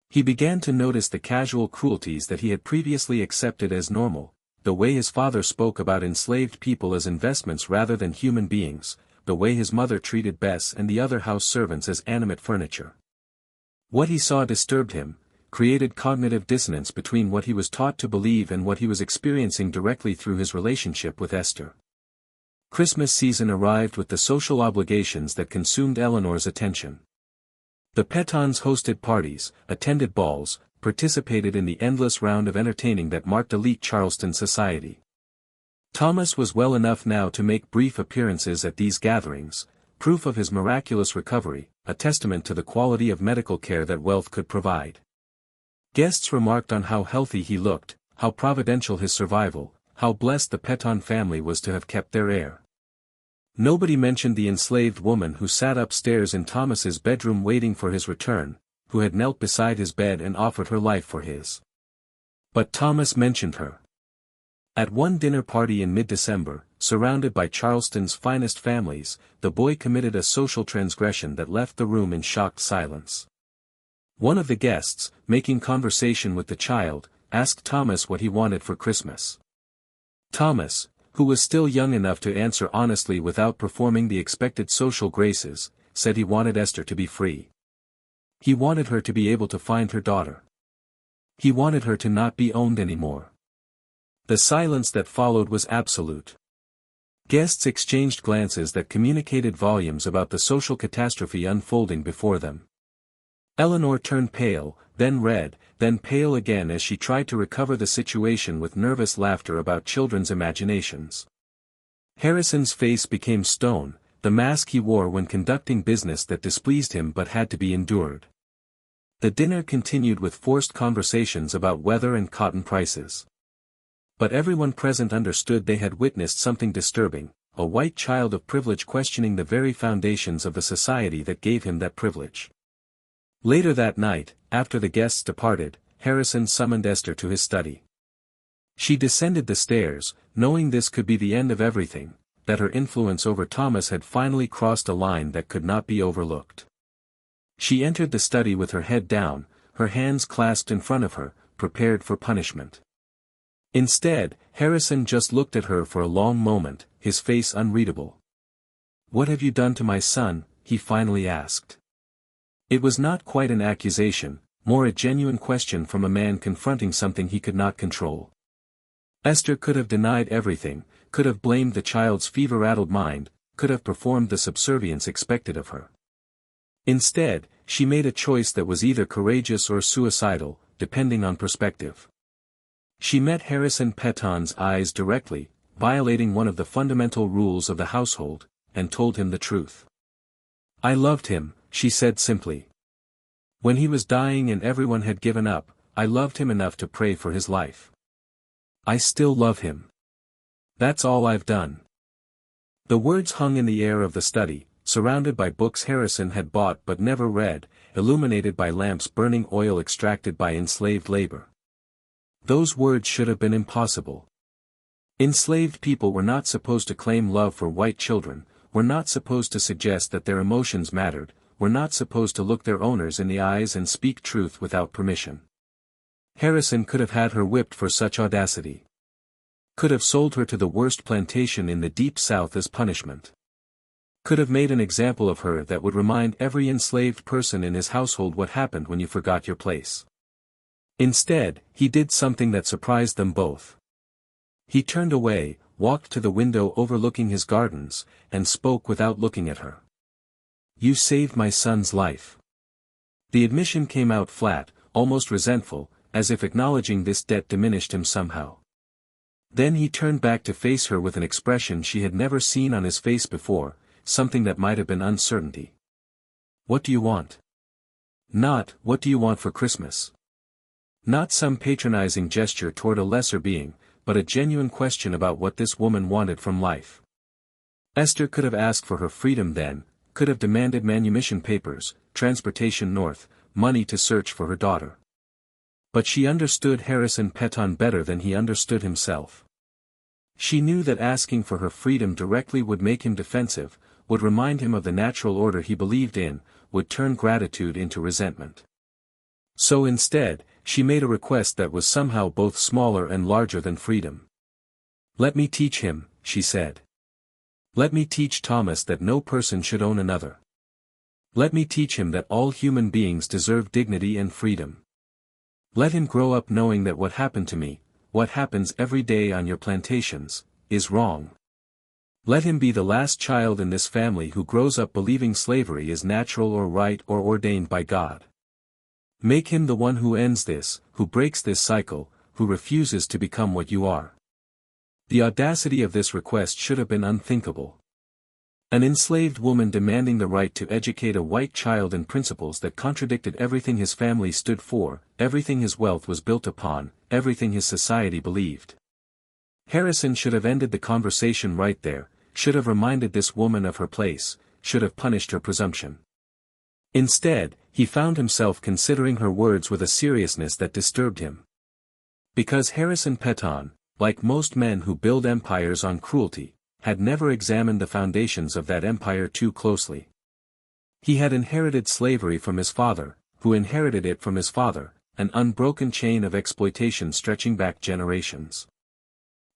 He began to notice the casual cruelties that he had previously accepted as normal, the way his father spoke about enslaved people as investments rather than human beings, the way his mother treated Bess and the other house servants as animate furniture. What he saw disturbed him, created cognitive dissonance between what he was taught to believe and what he was experiencing directly through his relationship with Esther. Christmas season arrived with the social obligations that consumed Eleanor's attention. The Petons hosted parties, attended balls, participated in the endless round of entertaining that marked elite Charleston society. Thomas was well enough now to make brief appearances at these gatherings, proof of his miraculous recovery, a testament to the quality of medical care that wealth could provide. Guests remarked on how healthy he looked, how providential his survival, how blessed the Peton family was to have kept their heir. Nobody mentioned the enslaved woman who sat upstairs in Thomas's bedroom waiting for his return, who had knelt beside his bed and offered her life for his. But Thomas mentioned her. At one dinner party in mid-December, surrounded by Charleston's finest families, the boy committed a social transgression that left the room in shocked silence. One of the guests, making conversation with the child, asked Thomas what he wanted for Christmas. Thomas, who was still young enough to answer honestly without performing the expected social graces, said he wanted Esther to be free. He wanted her to be able to find her daughter. He wanted her to not be owned anymore. The silence that followed was absolute. Guests exchanged glances that communicated volumes about the social catastrophe unfolding before them. Eleanor turned pale, then red, then pale again as she tried to recover the situation with nervous laughter about children's imaginations. Harrison's face became stone, the mask he wore when conducting business that displeased him but had to be endured. The dinner continued with forced conversations about weather and cotton prices. But everyone present understood they had witnessed something disturbing, a white child of privilege questioning the very foundations of the society that gave him that privilege. Later that night, after the guests departed, Harrison summoned Esther to his study. She descended the stairs, knowing this could be the end of everything, that her influence over Thomas had finally crossed a line that could not be overlooked. She entered the study with her head down, her hands clasped in front of her, prepared for punishment. Instead, Harrison just looked at her for a long moment, his face unreadable. "What have you done to my son?" he finally asked. It was not quite an accusation, more a genuine question from a man confronting something he could not control. Esther could have denied everything, could have blamed the child's fever-addled mind, could have performed the subservience expected of her. Instead, she made a choice that was either courageous or suicidal, depending on perspective. She met Harrison Peton's eyes directly, violating one of the fundamental rules of the household, and told him the truth. "I loved him," she said simply. "When he was dying and everyone had given up, I loved him enough to pray for his life. I still love him. That's all I've done." The words hung in the air of the study, surrounded by books Harrison had bought but never read, illuminated by lamps burning oil extracted by enslaved labor. Those words should have been impossible. Enslaved people were not supposed to claim love for white children, were not supposed to suggest that their emotions mattered, were not supposed to look their owners in the eyes and speak truth without permission. Harrison could have had her whipped for such audacity. Could have sold her to the worst plantation in the Deep South as punishment. Could have made an example of her that would remind every enslaved person in his household what happened when you forgot your place. Instead, he did something that surprised them both. He turned away, walked to the window overlooking his gardens, and spoke without looking at her. "You saved my son's life." The admission came out flat, almost resentful, as if acknowledging this debt diminished him somehow. Then he turned back to face her with an expression she had never seen on his face before, something that might have been uncertainty. "What do you want?" Not, "What do you want for Christmas?" Not some patronizing gesture toward a lesser being, but a genuine question about what this woman wanted from life. Esther could have asked for her freedom then, could have demanded manumission papers, transportation north, money to search for her daughter. But she understood Harrison Peton better than he understood himself. She knew that asking for her freedom directly would make him defensive, would remind him of the natural order he believed in, would turn gratitude into resentment. So instead, she made a request that was somehow both smaller and larger than freedom. "Let me teach him," she said. "Let me teach Thomas that no person should own another. Let me teach him that all human beings deserve dignity and freedom. Let him grow up knowing that what happened to me, what happens every day on your plantations, is wrong. Let him be the last child in this family who grows up believing slavery is natural or right or ordained by God. Make him the one who ends this, who breaks this cycle, who refuses to become what you are." The audacity of this request should have been unthinkable. An enslaved woman demanding the right to educate a white child in principles that contradicted everything his family stood for, everything his wealth was built upon, everything his society believed. Harrison should have ended the conversation right there, should have reminded this woman of her place, should have punished her presumption. Instead, he found himself considering her words with a seriousness that disturbed him. Because Harrison Peton, like most men who build empires on cruelty, had never examined the foundations of that empire too closely. He had inherited slavery from his father, who inherited it from his father, an unbroken chain of exploitation stretching back generations.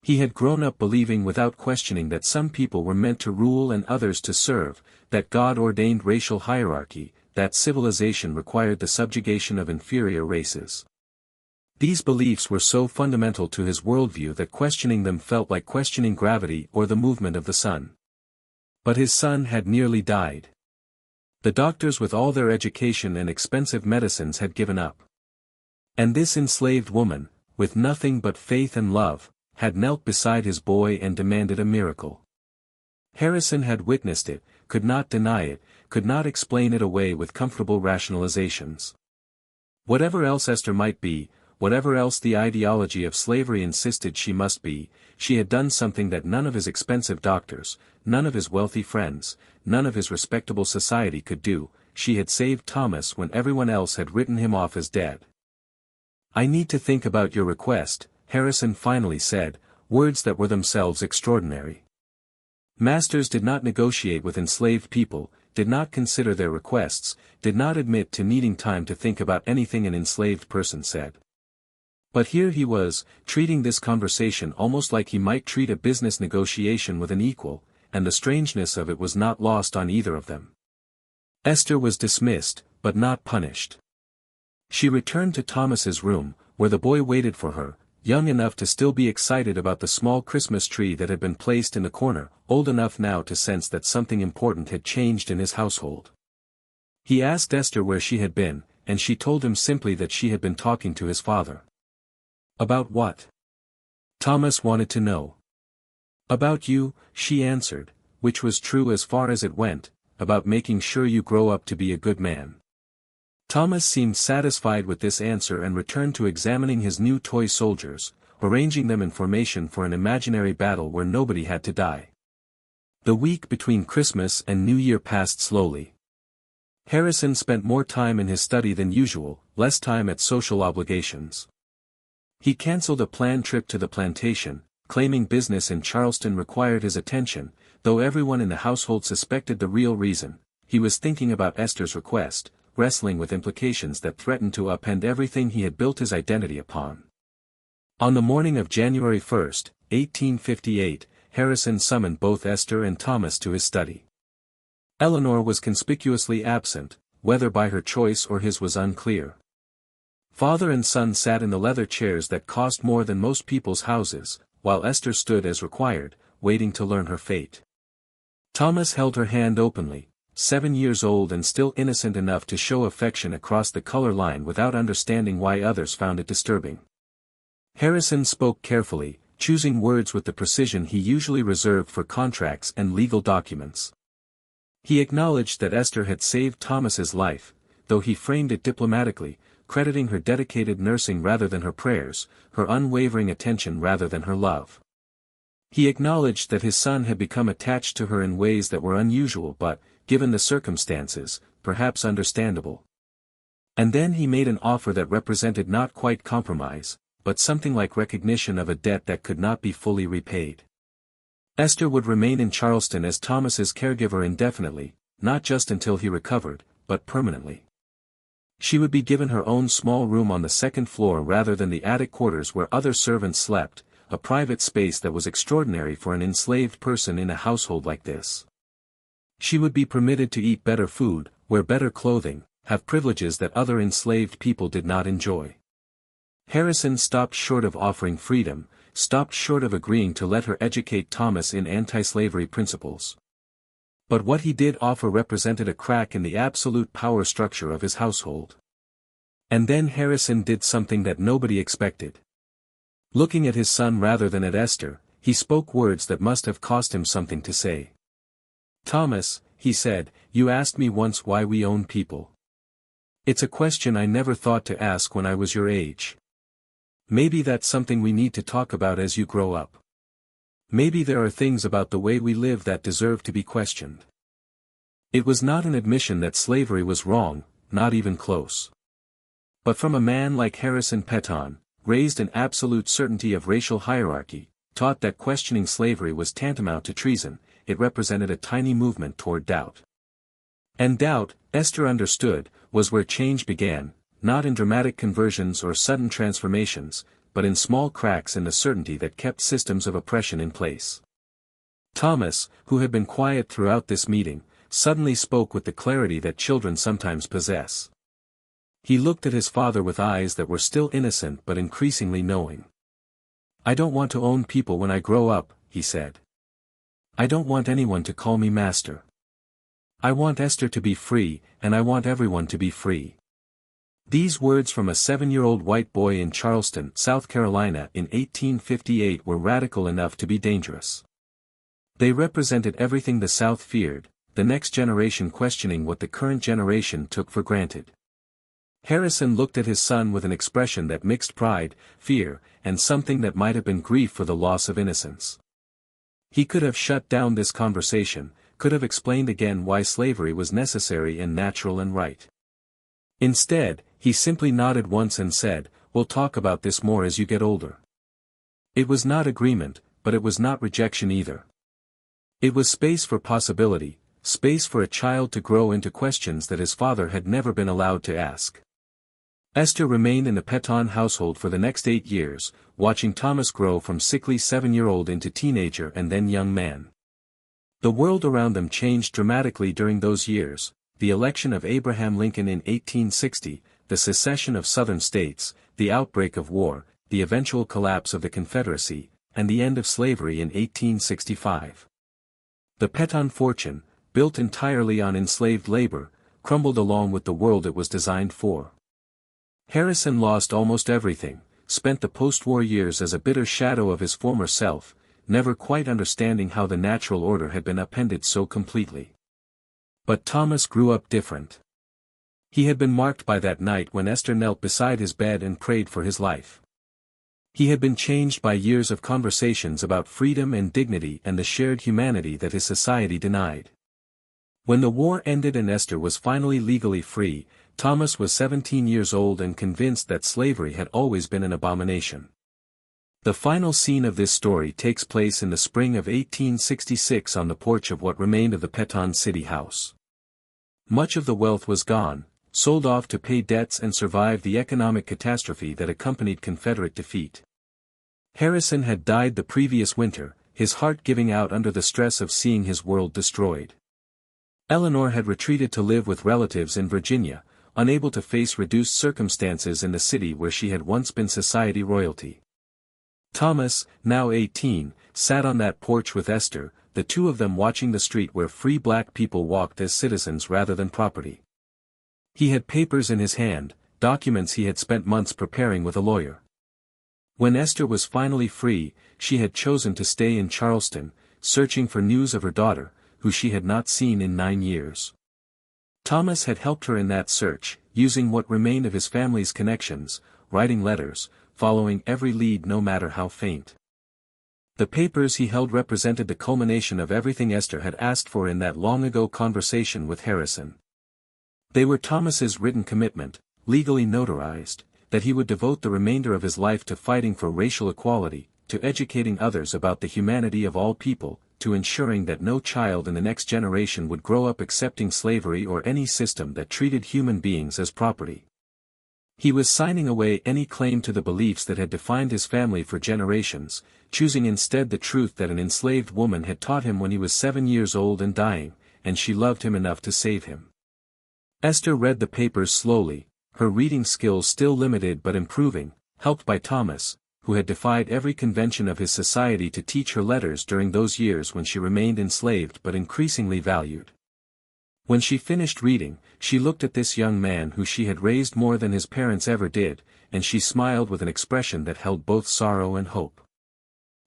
He had grown up believing without questioning that some people were meant to rule and others to serve, that God ordained racial hierarchy, that civilization required the subjugation of inferior races. These beliefs were so fundamental to his worldview that questioning them felt like questioning gravity or the movement of the sun. But his son had nearly died. The doctors with all their education and expensive medicines had given up. And this enslaved woman, with nothing but faith and love, had knelt beside his boy and demanded a miracle. Harrison had witnessed it, could not deny it, could not explain it away with comfortable rationalizations. Whatever else Esther might be, whatever else the ideology of slavery insisted she must be, she had done something that none of his expensive doctors, none of his wealthy friends, none of his respectable society could do. She had saved Thomas when everyone else had written him off as dead. "I need to think about your request," Harrison finally said, words that were themselves extraordinary. Masters did not negotiate with enslaved people, did not consider their requests, did not admit to needing time to think about anything an enslaved person said. But here he was, treating this conversation almost like he might treat a business negotiation with an equal, and the strangeness of it was not lost on either of them. Esther was dismissed, but not punished. She returned to Thomas's room, where the boy waited for her, young enough to still be excited about the small Christmas tree that had been placed in the corner, old enough now to sense that something important had changed in his household. He asked Esther where she had been, and she told him simply that she had been talking to his father. About what? Thomas wanted to know. About you, she answered, which was true as far as it went, about making sure you grow up to be a good man. Thomas seemed satisfied with this answer and returned to examining his new toy soldiers, arranging them in formation for an imaginary battle where nobody had to die. The week between Christmas and New Year passed slowly. Harrison spent more time in his study than usual, less time at social obligations. He cancelled a planned trip to the plantation, claiming business in Charleston required his attention, though everyone in the household suspected the real reason. He was thinking about Esther's request, wrestling with implications that threatened to upend everything he had built his identity upon. On the morning of January 1, 1858, Harrison summoned both Esther and Thomas to his study. Eleanor was conspicuously absent, whether by her choice or his was unclear. Father and son sat in the leather chairs that cost more than most people's houses, while Esther stood as required, waiting to learn her fate. Thomas held her hand openly, 7 years old and still innocent enough to show affection across the color line without understanding why others found it disturbing. Harrison spoke carefully, choosing words with the precision he usually reserved for contracts and legal documents. He acknowledged that Esther had saved Thomas's life, though he framed it diplomatically, crediting her dedicated nursing rather than her prayers, her unwavering attention rather than her love. He acknowledged that his son had become attached to her in ways that were unusual but, given the circumstances, perhaps understandable. And then he made an offer that represented not quite compromise, but something like recognition of a debt that could not be fully repaid. Esther would remain in Charleston as Thomas's caregiver indefinitely, not just until he recovered, but permanently. She would be given her own small room on the second floor rather than the attic quarters where other servants slept, a private space that was extraordinary for an enslaved person in a household like this. She would be permitted to eat better food, wear better clothing, have privileges that other enslaved people did not enjoy. Harrison stopped short of offering freedom, stopped short of agreeing to let her educate Thomas in anti-slavery principles. But what he did offer represented a crack in the absolute power structure of his household. And then Harrison did something that nobody expected. Looking at his son rather than at Esther, he spoke words that must have cost him something to say. Thomas, he said, you asked me once why we own people. It's a question I never thought to ask when I was your age. Maybe that's something we need to talk about as you grow up. Maybe there are things about the way we live that deserve to be questioned. It was not an admission that slavery was wrong, not even close. But from a man like Harrison Peton, raised in absolute certainty of racial hierarchy, taught that questioning slavery was tantamount to treason, it represented a tiny movement toward doubt. And doubt, Esther understood, was where change began, not in dramatic conversions or sudden transformations, but in small cracks in the certainty that kept systems of oppression in place. Thomas, who had been quiet throughout this meeting, suddenly spoke with the clarity that children sometimes possess. He looked at his father with eyes that were still innocent but increasingly knowing. I don't want to own people when I grow up, he said. I don't want anyone to call me master. I want Esther to be free, and I want everyone to be free. These words from a 7-year-old white boy in Charleston, South Carolina in 1858 were radical enough to be dangerous. They represented everything the South feared, the next generation questioning what the current generation took for granted. Harrison looked at his son with an expression that mixed pride, fear, and something that might have been grief for the loss of innocence. He could have shut down this conversation, could have explained again why slavery was necessary and natural and right. Instead, he simply nodded once and said, "We'll talk about this more as you get older." It was not agreement, but it was not rejection either. It was space for possibility, space for a child to grow into questions that his father had never been allowed to ask. Esther remained in the Peton household for the next 8 years, watching Thomas grow from sickly 7-year-old into teenager and then young man. The world around them changed dramatically during those years: the election of Abraham Lincoln in 1860, the secession of Southern states, the outbreak of war, the eventual collapse of the Confederacy, and the end of slavery in 1865. The Peton fortune, built entirely on enslaved labor, crumbled along with the world it was designed for. Harrison lost almost everything, spent the post-war years as a bitter shadow of his former self, never quite understanding how the natural order had been upended so completely. But Thomas grew up different. He had been marked by that night when Esther knelt beside his bed and prayed for his life. He had been changed by years of conversations about freedom and dignity and the shared humanity that his society denied. When the war ended and Esther was finally legally free, Thomas was 17 years old and convinced that slavery had always been an abomination. The final scene of this story takes place in the spring of 1866 on the porch of what remained of the Peton City House. Much of the wealth was gone, sold off to pay debts and survive the economic catastrophe that accompanied Confederate defeat. Harrison had died the previous winter, his heart giving out under the stress of seeing his world destroyed. Eleanor had retreated to live with relatives in Virginia, unable to face reduced circumstances in the city where she had once been society royalty. Thomas, now 18, sat on that porch with Esther, the two of them watching the street where free black people walked as citizens rather than property. He had papers in his hand, documents he had spent months preparing with a lawyer. When Esther was finally free, she had chosen to stay in Charleston, searching for news of her daughter, who she had not seen in 9 years. Thomas had helped her in that search, using what remained of his family's connections, writing letters, following every lead no matter how faint. The papers he held represented the culmination of everything Esther had asked for in that long-ago conversation with Harrison. They were Thomas's written commitment, legally notarized, that he would devote the remainder of his life to fighting for racial equality, to educating others about the humanity of all people, to ensuring that no child in the next generation would grow up accepting slavery or any system that treated human beings as property. He was signing away any claim to the beliefs that had defined his family for generations, choosing instead the truth that an enslaved woman had taught him when he was 7 years old and dying, and she loved him enough to save him. Esther read the papers slowly, her reading skills still limited but improving, helped by Thomas, who had defied every convention of his society to teach her letters during those years when she remained enslaved but increasingly valued. When she finished reading, she looked at this young man who she had raised more than his parents ever did, and she smiled with an expression that held both sorrow and hope.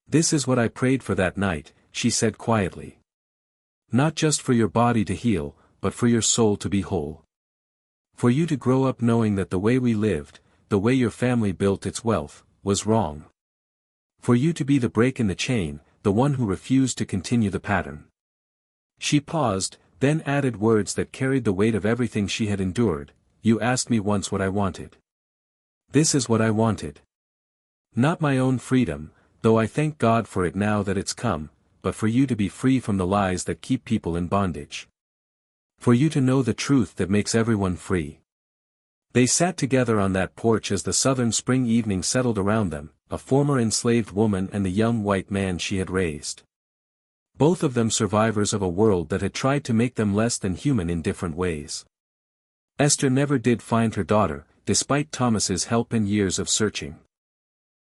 "This is what I prayed for that night," she said quietly. "Not just for your body to heal, but for your soul to be whole. For you to grow up knowing that the way we lived, the way your family built its wealth, was wrong. For you to be the break in the chain, the one who refused to continue the pattern." She paused, then added words that carried the weight of everything she had endured. "You asked me once what I wanted. This is what I wanted. Not my own freedom, though I thank God for it now that it's come, but for you to be free from the lies that keep people in bondage. For you to know the truth that makes everyone free." They sat together on that porch as the southern spring evening settled around them, a former enslaved woman and the young white man she had raised. Both of them survivors of a world that had tried to make them less than human in different ways. Esther never did find her daughter, despite Thomas's help and years of searching.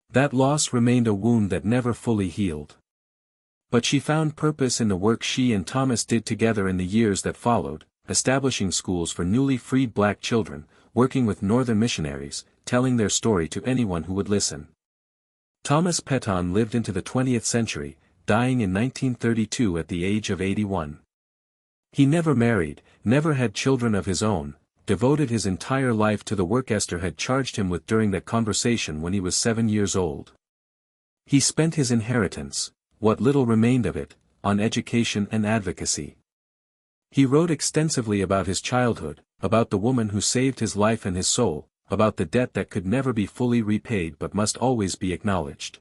That loss remained a wound that never fully healed. But she found purpose in the work she and Thomas did together in the years that followed, establishing schools for newly freed black children, working with northern missionaries, telling their story to anyone who would listen. Thomas Peton lived into the 20th century, dying in 1932 at the age of 81. He never married, never had children of his own, devoted his entire life to the work Esther had charged him with during that conversation when he was 7 years old. He spent his inheritance, what little remained of it, on education and advocacy. He wrote extensively about his childhood, about the woman who saved his life and his soul, about the debt that could never be fully repaid but must always be acknowledged.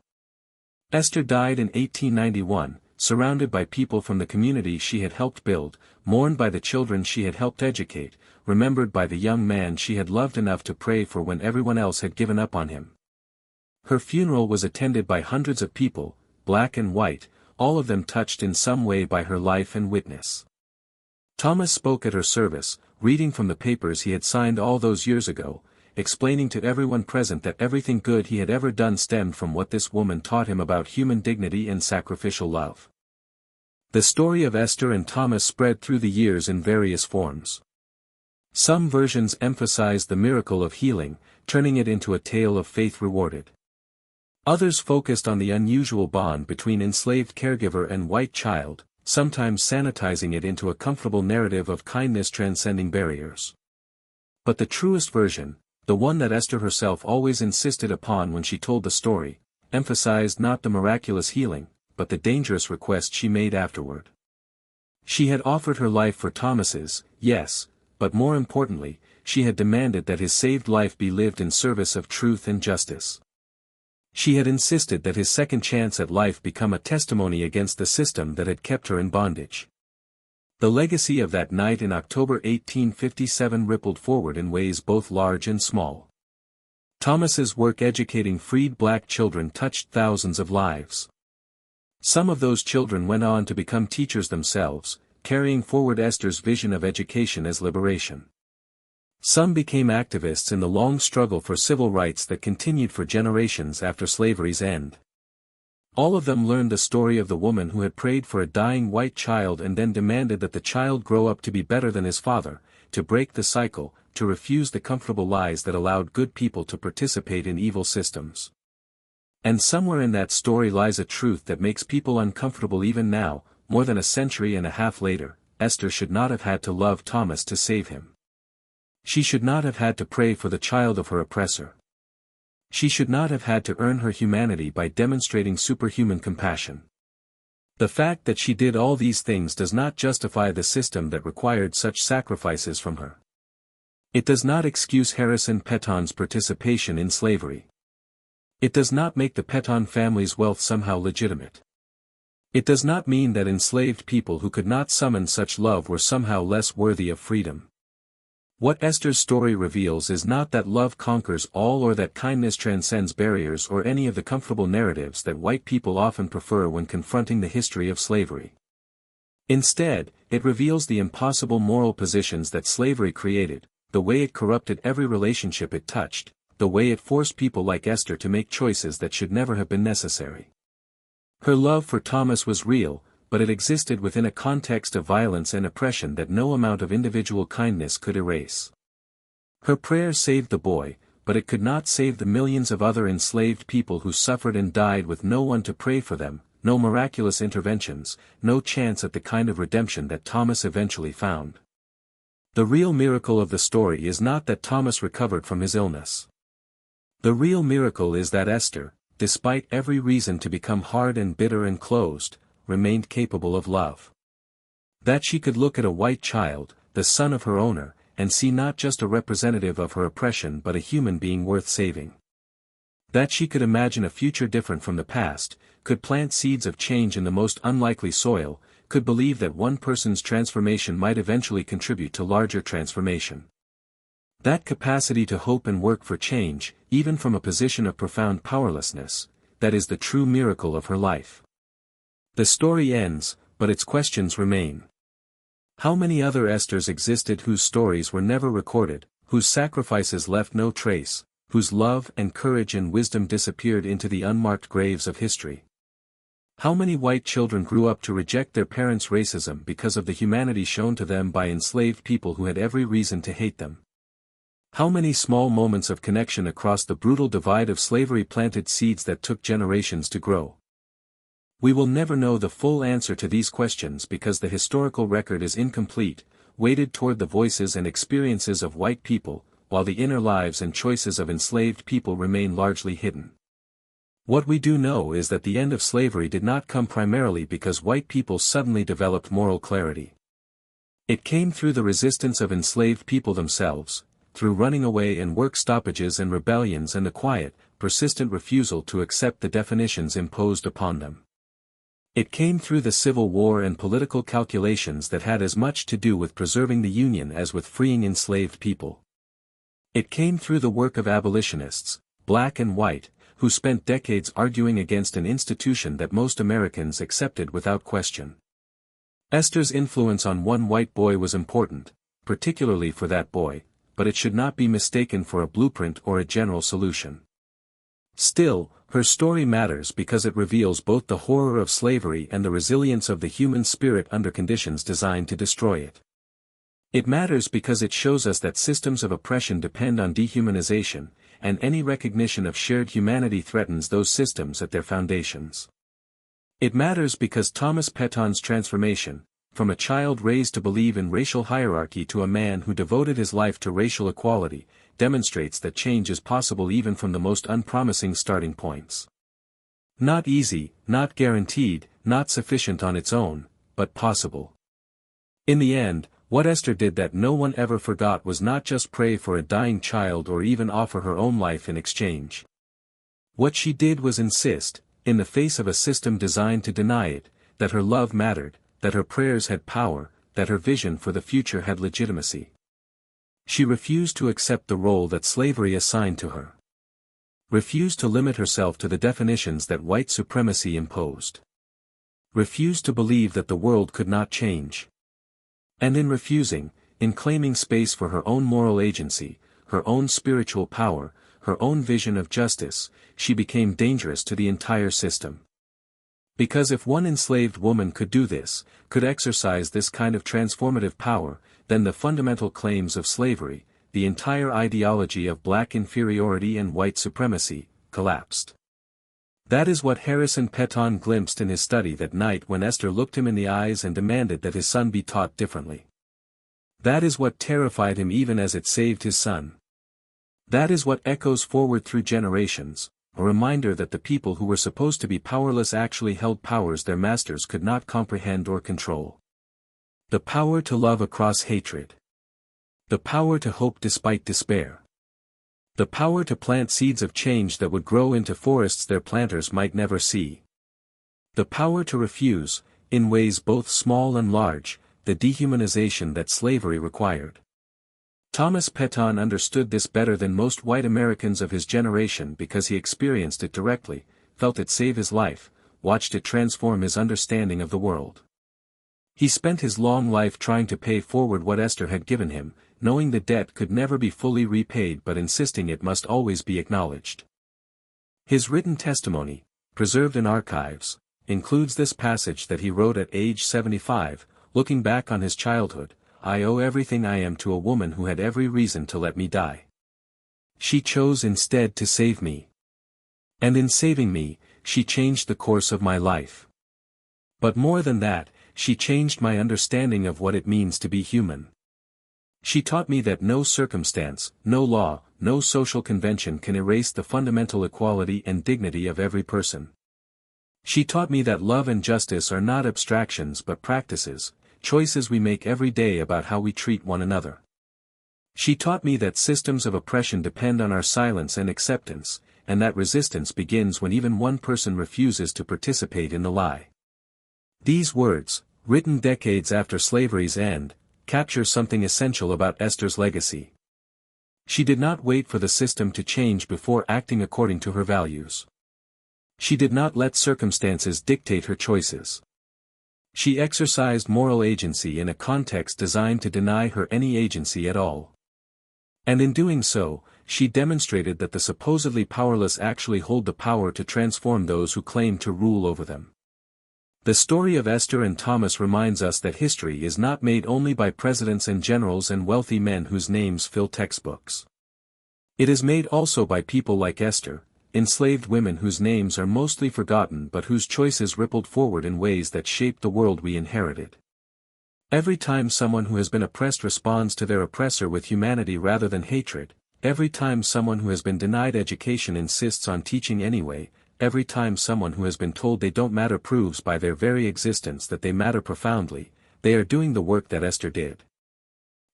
Esther died in 1891, surrounded by people from the community she had helped build, mourned by the children she had helped educate, remembered by the young man she had loved enough to pray for when everyone else had given up on him. Her funeral was attended by hundreds of people, black and white, all of them touched in some way by her life and witness. Thomas spoke at her service, reading from the papers he had signed all those years ago, explaining to everyone present that everything good he had ever done stemmed from what this woman taught him about human dignity and sacrificial love. The story of Esther and Thomas spread through the years in various forms. Some versions emphasized the miracle of healing, turning it into a tale of faith rewarded. Others focused on the unusual bond between enslaved caregiver and white child, sometimes sanitizing it into a comfortable narrative of kindness transcending barriers. But the truest version, the one that Esther herself always insisted upon when she told the story, emphasized not the miraculous healing, but the dangerous request she made afterward. She had offered her life for Thomas's, yes, but more importantly, she had demanded that his saved life be lived in service of truth and justice. She had insisted that his second chance at life become a testimony against the system that had kept her in bondage. The legacy of that night in October 1857 rippled forward in ways both large and small. Thomas's work educating freed black children touched thousands of lives. Some of those children went on to become teachers themselves, carrying forward Esther's vision of education as liberation. Some became activists in the long struggle for civil rights that continued for generations after slavery's end. All of them learned the story of the woman who had prayed for a dying white child and then demanded that the child grow up to be better than his father, to break the cycle, to refuse the comfortable lies that allowed good people to participate in evil systems. And somewhere in that story lies a truth that makes people uncomfortable even now. More than a century and a half later, Esther should not have had to love Thomas to save him. She should not have had to pray for the child of her oppressor. She should not have had to earn her humanity by demonstrating superhuman compassion. The fact that she did all these things does not justify the system that required such sacrifices from her. It does not excuse Harrison Peton's participation in slavery. It does not make the Peton family's wealth somehow legitimate. It does not mean that enslaved people who could not summon such love were somehow less worthy of freedom. What Esther's story reveals is not that love conquers all or that kindness transcends barriers or any of the comfortable narratives that white people often prefer when confronting the history of slavery. Instead, it reveals the impossible moral positions that slavery created, the way it corrupted every relationship it touched, the way it forced people like Esther to make choices that should never have been necessary. Her love for Thomas was real, but it existed within a context of violence and oppression that no amount of individual kindness could erase. Her prayer saved the boy, but it could not save the millions of other enslaved people who suffered and died with no one to pray for them, no miraculous interventions, no chance at the kind of redemption that Thomas eventually found. The real miracle of the story is not that Thomas recovered from his illness. The real miracle is that Esther, despite every reason to become hard and bitter and closed, remained capable of love. That she could look at a white child, the son of her owner, and see not just a representative of her oppression but a human being worth saving. That she could imagine a future different from the past, could plant seeds of change in the most unlikely soil, could believe that one person's transformation might eventually contribute to larger transformation. That capacity to hope and work for change, even from a position of profound powerlessness, that is the true miracle of her life. The story ends, but its questions remain. How many other Esthers existed whose stories were never recorded, whose sacrifices left no trace, whose love and courage and wisdom disappeared into the unmarked graves of history? How many white children grew up to reject their parents' racism because of the humanity shown to them by enslaved people who had every reason to hate them? How many small moments of connection across the brutal divide of slavery planted seeds that took generations to grow? We will never know the full answer to these questions because the historical record is incomplete, weighted toward the voices and experiences of white people, while the inner lives and choices of enslaved people remain largely hidden. What we do know is that the end of slavery did not come primarily because white people suddenly developed moral clarity. It came through the resistance of enslaved people themselves, through running away and work stoppages and rebellions and the quiet, persistent refusal to accept the definitions imposed upon them. It came through the Civil War and political calculations that had as much to do with preserving the Union as with freeing enslaved people. It came through the work of abolitionists, black and white, who spent decades arguing against an institution that most Americans accepted without question. Esther's influence on one white boy was important, particularly for that boy, but it should not be mistaken for a blueprint or a general solution. Still, her story matters because it reveals both the horror of slavery and the resilience of the human spirit under conditions designed to destroy it. It matters because it shows us that systems of oppression depend on dehumanization, and any recognition of shared humanity threatens those systems at their foundations. It matters because Thomas Petton's transformation, from a child raised to believe in racial hierarchy to a man who devoted his life to racial equality, demonstrates that change is possible even from the most unpromising starting points. Not easy, not guaranteed, not sufficient on its own, but possible. In the end, what Esther did that no one ever forgot was not just pray for a dying child or even offer her own life in exchange. What she did was insist, in the face of a system designed to deny it, that her love mattered, that her prayers had power, that her vision for the future had legitimacy. She refused to accept the role that slavery assigned to her. Refused to limit herself to the definitions that white supremacy imposed. Refused to believe that the world could not change. And in refusing, in claiming space for her own moral agency, her own spiritual power, her own vision of justice, she became dangerous to the entire system. Because if one enslaved woman could do this, could exercise this kind of transformative power, then the fundamental claims of slavery, the entire ideology of black inferiority and white supremacy, collapsed. That is what Harrison Petton glimpsed in his study that night when Esther looked him in the eyes and demanded that his son be taught differently. That is what terrified him even as it saved his son. That is what echoes forward through generations, a reminder that the people who were supposed to be powerless actually held powers their masters could not comprehend or control. The power to love across hatred. The power to hope despite despair. The power to plant seeds of change that would grow into forests their planters might never see. The power to refuse, in ways both small and large, the dehumanization that slavery required. Thomas Petton understood this better than most white Americans of his generation because he experienced it directly, felt it save his life, watched it transform his understanding of the world. He spent his long life trying to pay forward what Esther had given him, knowing the debt could never be fully repaid but insisting it must always be acknowledged. His written testimony, preserved in archives, includes this passage that he wrote at age 75, looking back on his childhood: "I owe everything I am to a woman who had every reason to let me die. She chose instead to save me. And in saving me, she changed the course of my life. But more than that, she changed my understanding of what it means to be human. She taught me that no circumstance, no law, no social convention can erase the fundamental equality and dignity of every person. She taught me that love and justice are not abstractions but practices, choices we make every day about how we treat one another. She taught me that systems of oppression depend on our silence and acceptance, and that resistance begins when even one person refuses to participate in the lie." These words, written decades after slavery's end, capture something essential about Esther's legacy. She did not wait for the system to change before acting according to her values. She did not let circumstances dictate her choices. She exercised moral agency in a context designed to deny her any agency at all. And in doing so, she demonstrated that the supposedly powerless actually hold the power to transform those who claim to rule over them. The story of Esther and Thomas reminds us that history is not made only by presidents and generals and wealthy men whose names fill textbooks. It is made also by people like Esther, enslaved women whose names are mostly forgotten but whose choices rippled forward in ways that shaped the world we inherited. Every time someone who has been oppressed responds to their oppressor with humanity rather than hatred, every time someone who has been denied education insists on teaching anyway, every time someone who has been told they don't matter proves by their very existence that they matter profoundly, they are doing the work that Esther did.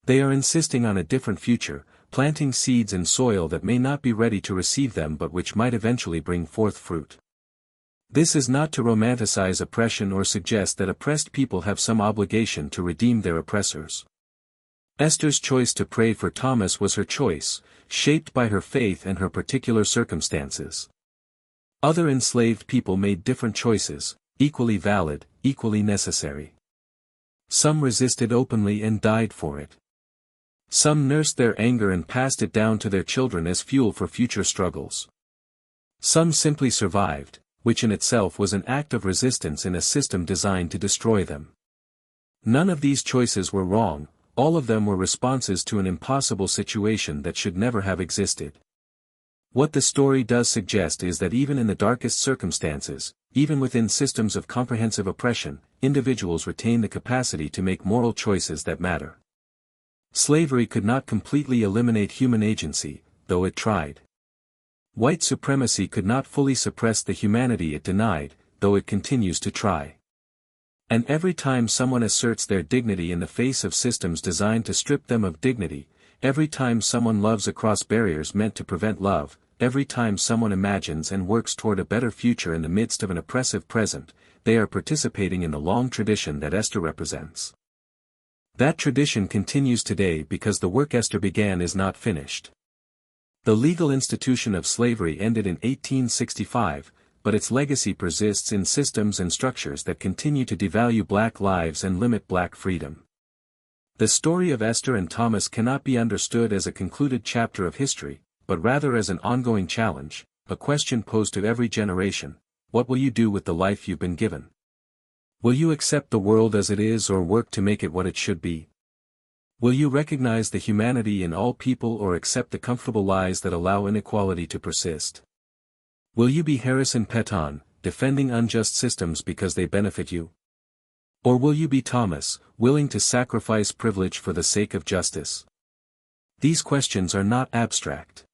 They are insisting on a different future, planting seeds in soil that may not be ready to receive them but which might eventually bring forth fruit. This is not to romanticize oppression or suggest that oppressed people have some obligation to redeem their oppressors. Esther's choice to pray for Thomas was her choice, shaped by her faith and her particular circumstances. Other enslaved people made different choices, equally valid, equally necessary. Some resisted openly and died for it. Some nursed their anger and passed it down to their children as fuel for future struggles. Some simply survived, which in itself was an act of resistance in a system designed to destroy them. None of these choices were wrong, all of them were responses to an impossible situation that should never have existed. What the story does suggest is that even in the darkest circumstances, even within systems of comprehensive oppression, individuals retain the capacity to make moral choices that matter. Slavery could not completely eliminate human agency, though it tried. White supremacy could not fully suppress the humanity it denied, though it continues to try. And every time someone asserts their dignity in the face of systems designed to strip them of dignity, every time someone loves across barriers meant to prevent love, every time someone imagines and works toward a better future in the midst of an oppressive present, they are participating in the long tradition that Esther represents. That tradition continues today because the work Esther began is not finished. The legal institution of slavery ended in 1865, but its legacy persists in systems and structures that continue to devalue black lives and limit black freedom. The story of Esther and Thomas cannot be understood as a concluded chapter of history, but rather as an ongoing challenge, a question posed to every generation: what will you do with the life you've been given? Will you accept the world as it is or work to make it what it should be? Will you recognize the humanity in all people or accept the comfortable lies that allow inequality to persist? Will you be Harrison Peton, defending unjust systems because they benefit you? Or will you be Thomas, willing to sacrifice privilege for the sake of justice? These questions are not abstract.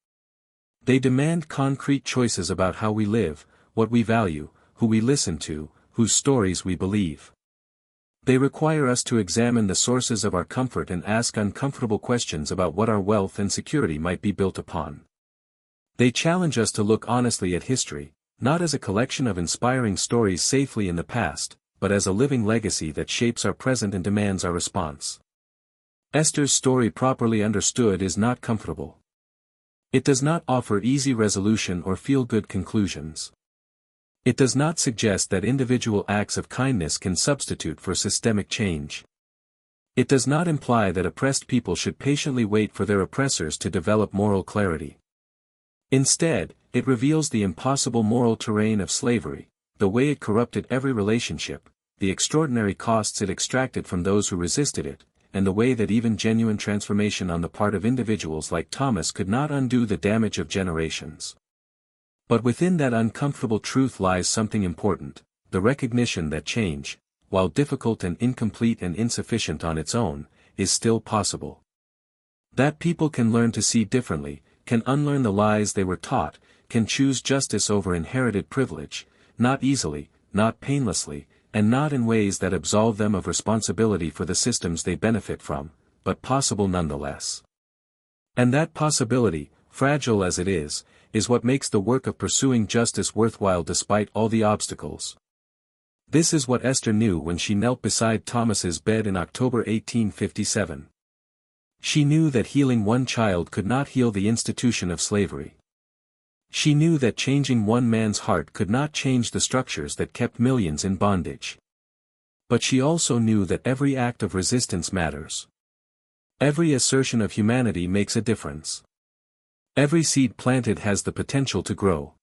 They demand concrete choices about how we live, what we value, who we listen to, whose stories we believe. They require us to examine the sources of our comfort and ask uncomfortable questions about what our wealth and security might be built upon. They challenge us to look honestly at history, not as a collection of inspiring stories safely in the past, but as a living legacy that shapes our present and demands our response. Esther's story properly understood is not comfortable. It does not offer easy resolution or feel-good conclusions. It does not suggest that individual acts of kindness can substitute for systemic change. It does not imply that oppressed people should patiently wait for their oppressors to develop moral clarity. Instead, it reveals the impossible moral terrain of slavery, the way it corrupted every relationship, the extraordinary costs it extracted from those who resisted it, and the way that even genuine transformation on the part of individuals like Thomas could not undo the damage of generations. But within that uncomfortable truth lies something important, the recognition that change, while difficult and incomplete and insufficient on its own, is still possible. That people can learn to see differently, can unlearn the lies they were taught, can choose justice over inherited privilege, not easily, not painlessly, and not in ways that absolve them of responsibility for the systems they benefit from, but possible nonetheless. And that possibility, fragile as it is what makes the work of pursuing justice worthwhile despite all the obstacles. This is what Esther knew when she knelt beside Thomas's bed in October 1857. She knew that healing one child could not heal the institution of slavery. She knew that changing one man's heart could not change the structures that kept millions in bondage. But she also knew that every act of resistance matters. Every assertion of humanity makes a difference. Every seed planted has the potential to grow.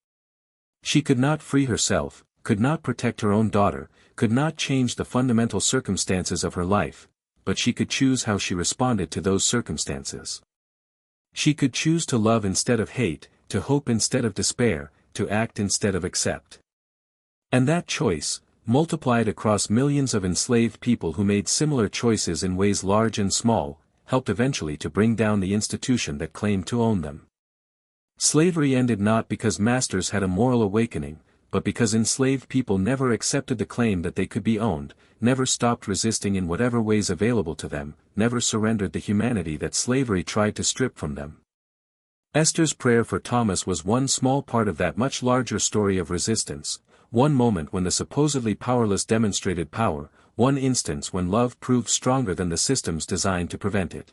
She could not free herself, could not protect her own daughter, could not change the fundamental circumstances of her life, but she could choose how she responded to those circumstances. She could choose to love instead of hate, to hope instead of despair, to act instead of accept. And that choice, multiplied across millions of enslaved people who made similar choices in ways large and small, helped eventually to bring down the institution that claimed to own them. Slavery ended not because masters had a moral awakening, but because enslaved people never accepted the claim that they could be owned, never stopped resisting in whatever ways available to them, never surrendered the humanity that slavery tried to strip from them. Esther's prayer for Thomas was one small part of that much larger story of resistance, one moment when the supposedly powerless demonstrated power, one instance when love proved stronger than the systems designed to prevent it.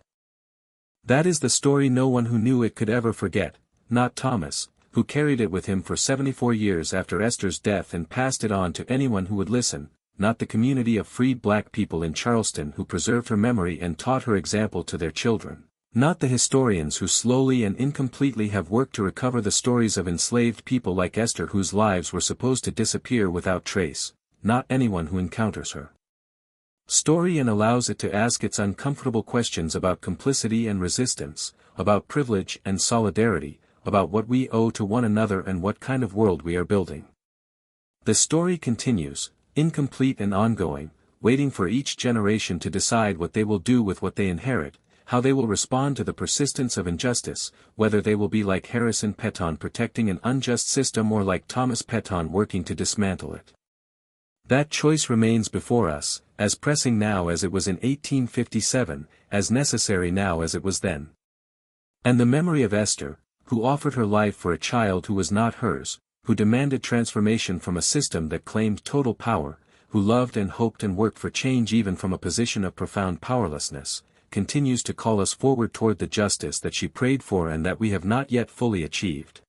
That is the story no one who knew it could ever forget, not Thomas, who carried it with him for 74 years after Esther's death and passed it on to anyone who would listen, not the community of freed black people in Charleston who preserved her memory and taught her example to their children, Not the historians who slowly and incompletely have worked to recover the stories of enslaved people like Esther whose lives were supposed to disappear without trace, not anyone who encounters her story and allows it to ask its uncomfortable questions about complicity and resistance, about privilege and solidarity, about what we owe to one another and what kind of world we are building. The story continues, incomplete and ongoing, waiting for each generation to decide what they will do with what they inherit, how they will respond to the persistence of injustice, whether they will be like Harrison Peton protecting an unjust system or like Thomas Peton working to dismantle it. That choice remains before us, as pressing now as it was in 1857, as necessary now as it was then. And the memory of Esther, who offered her life for a child who was not hers, who demanded transformation from a system that claimed total power, who loved and hoped and worked for change even from a position of profound powerlessness, continues to call us forward toward the justice that she prayed for and that we have not yet fully achieved.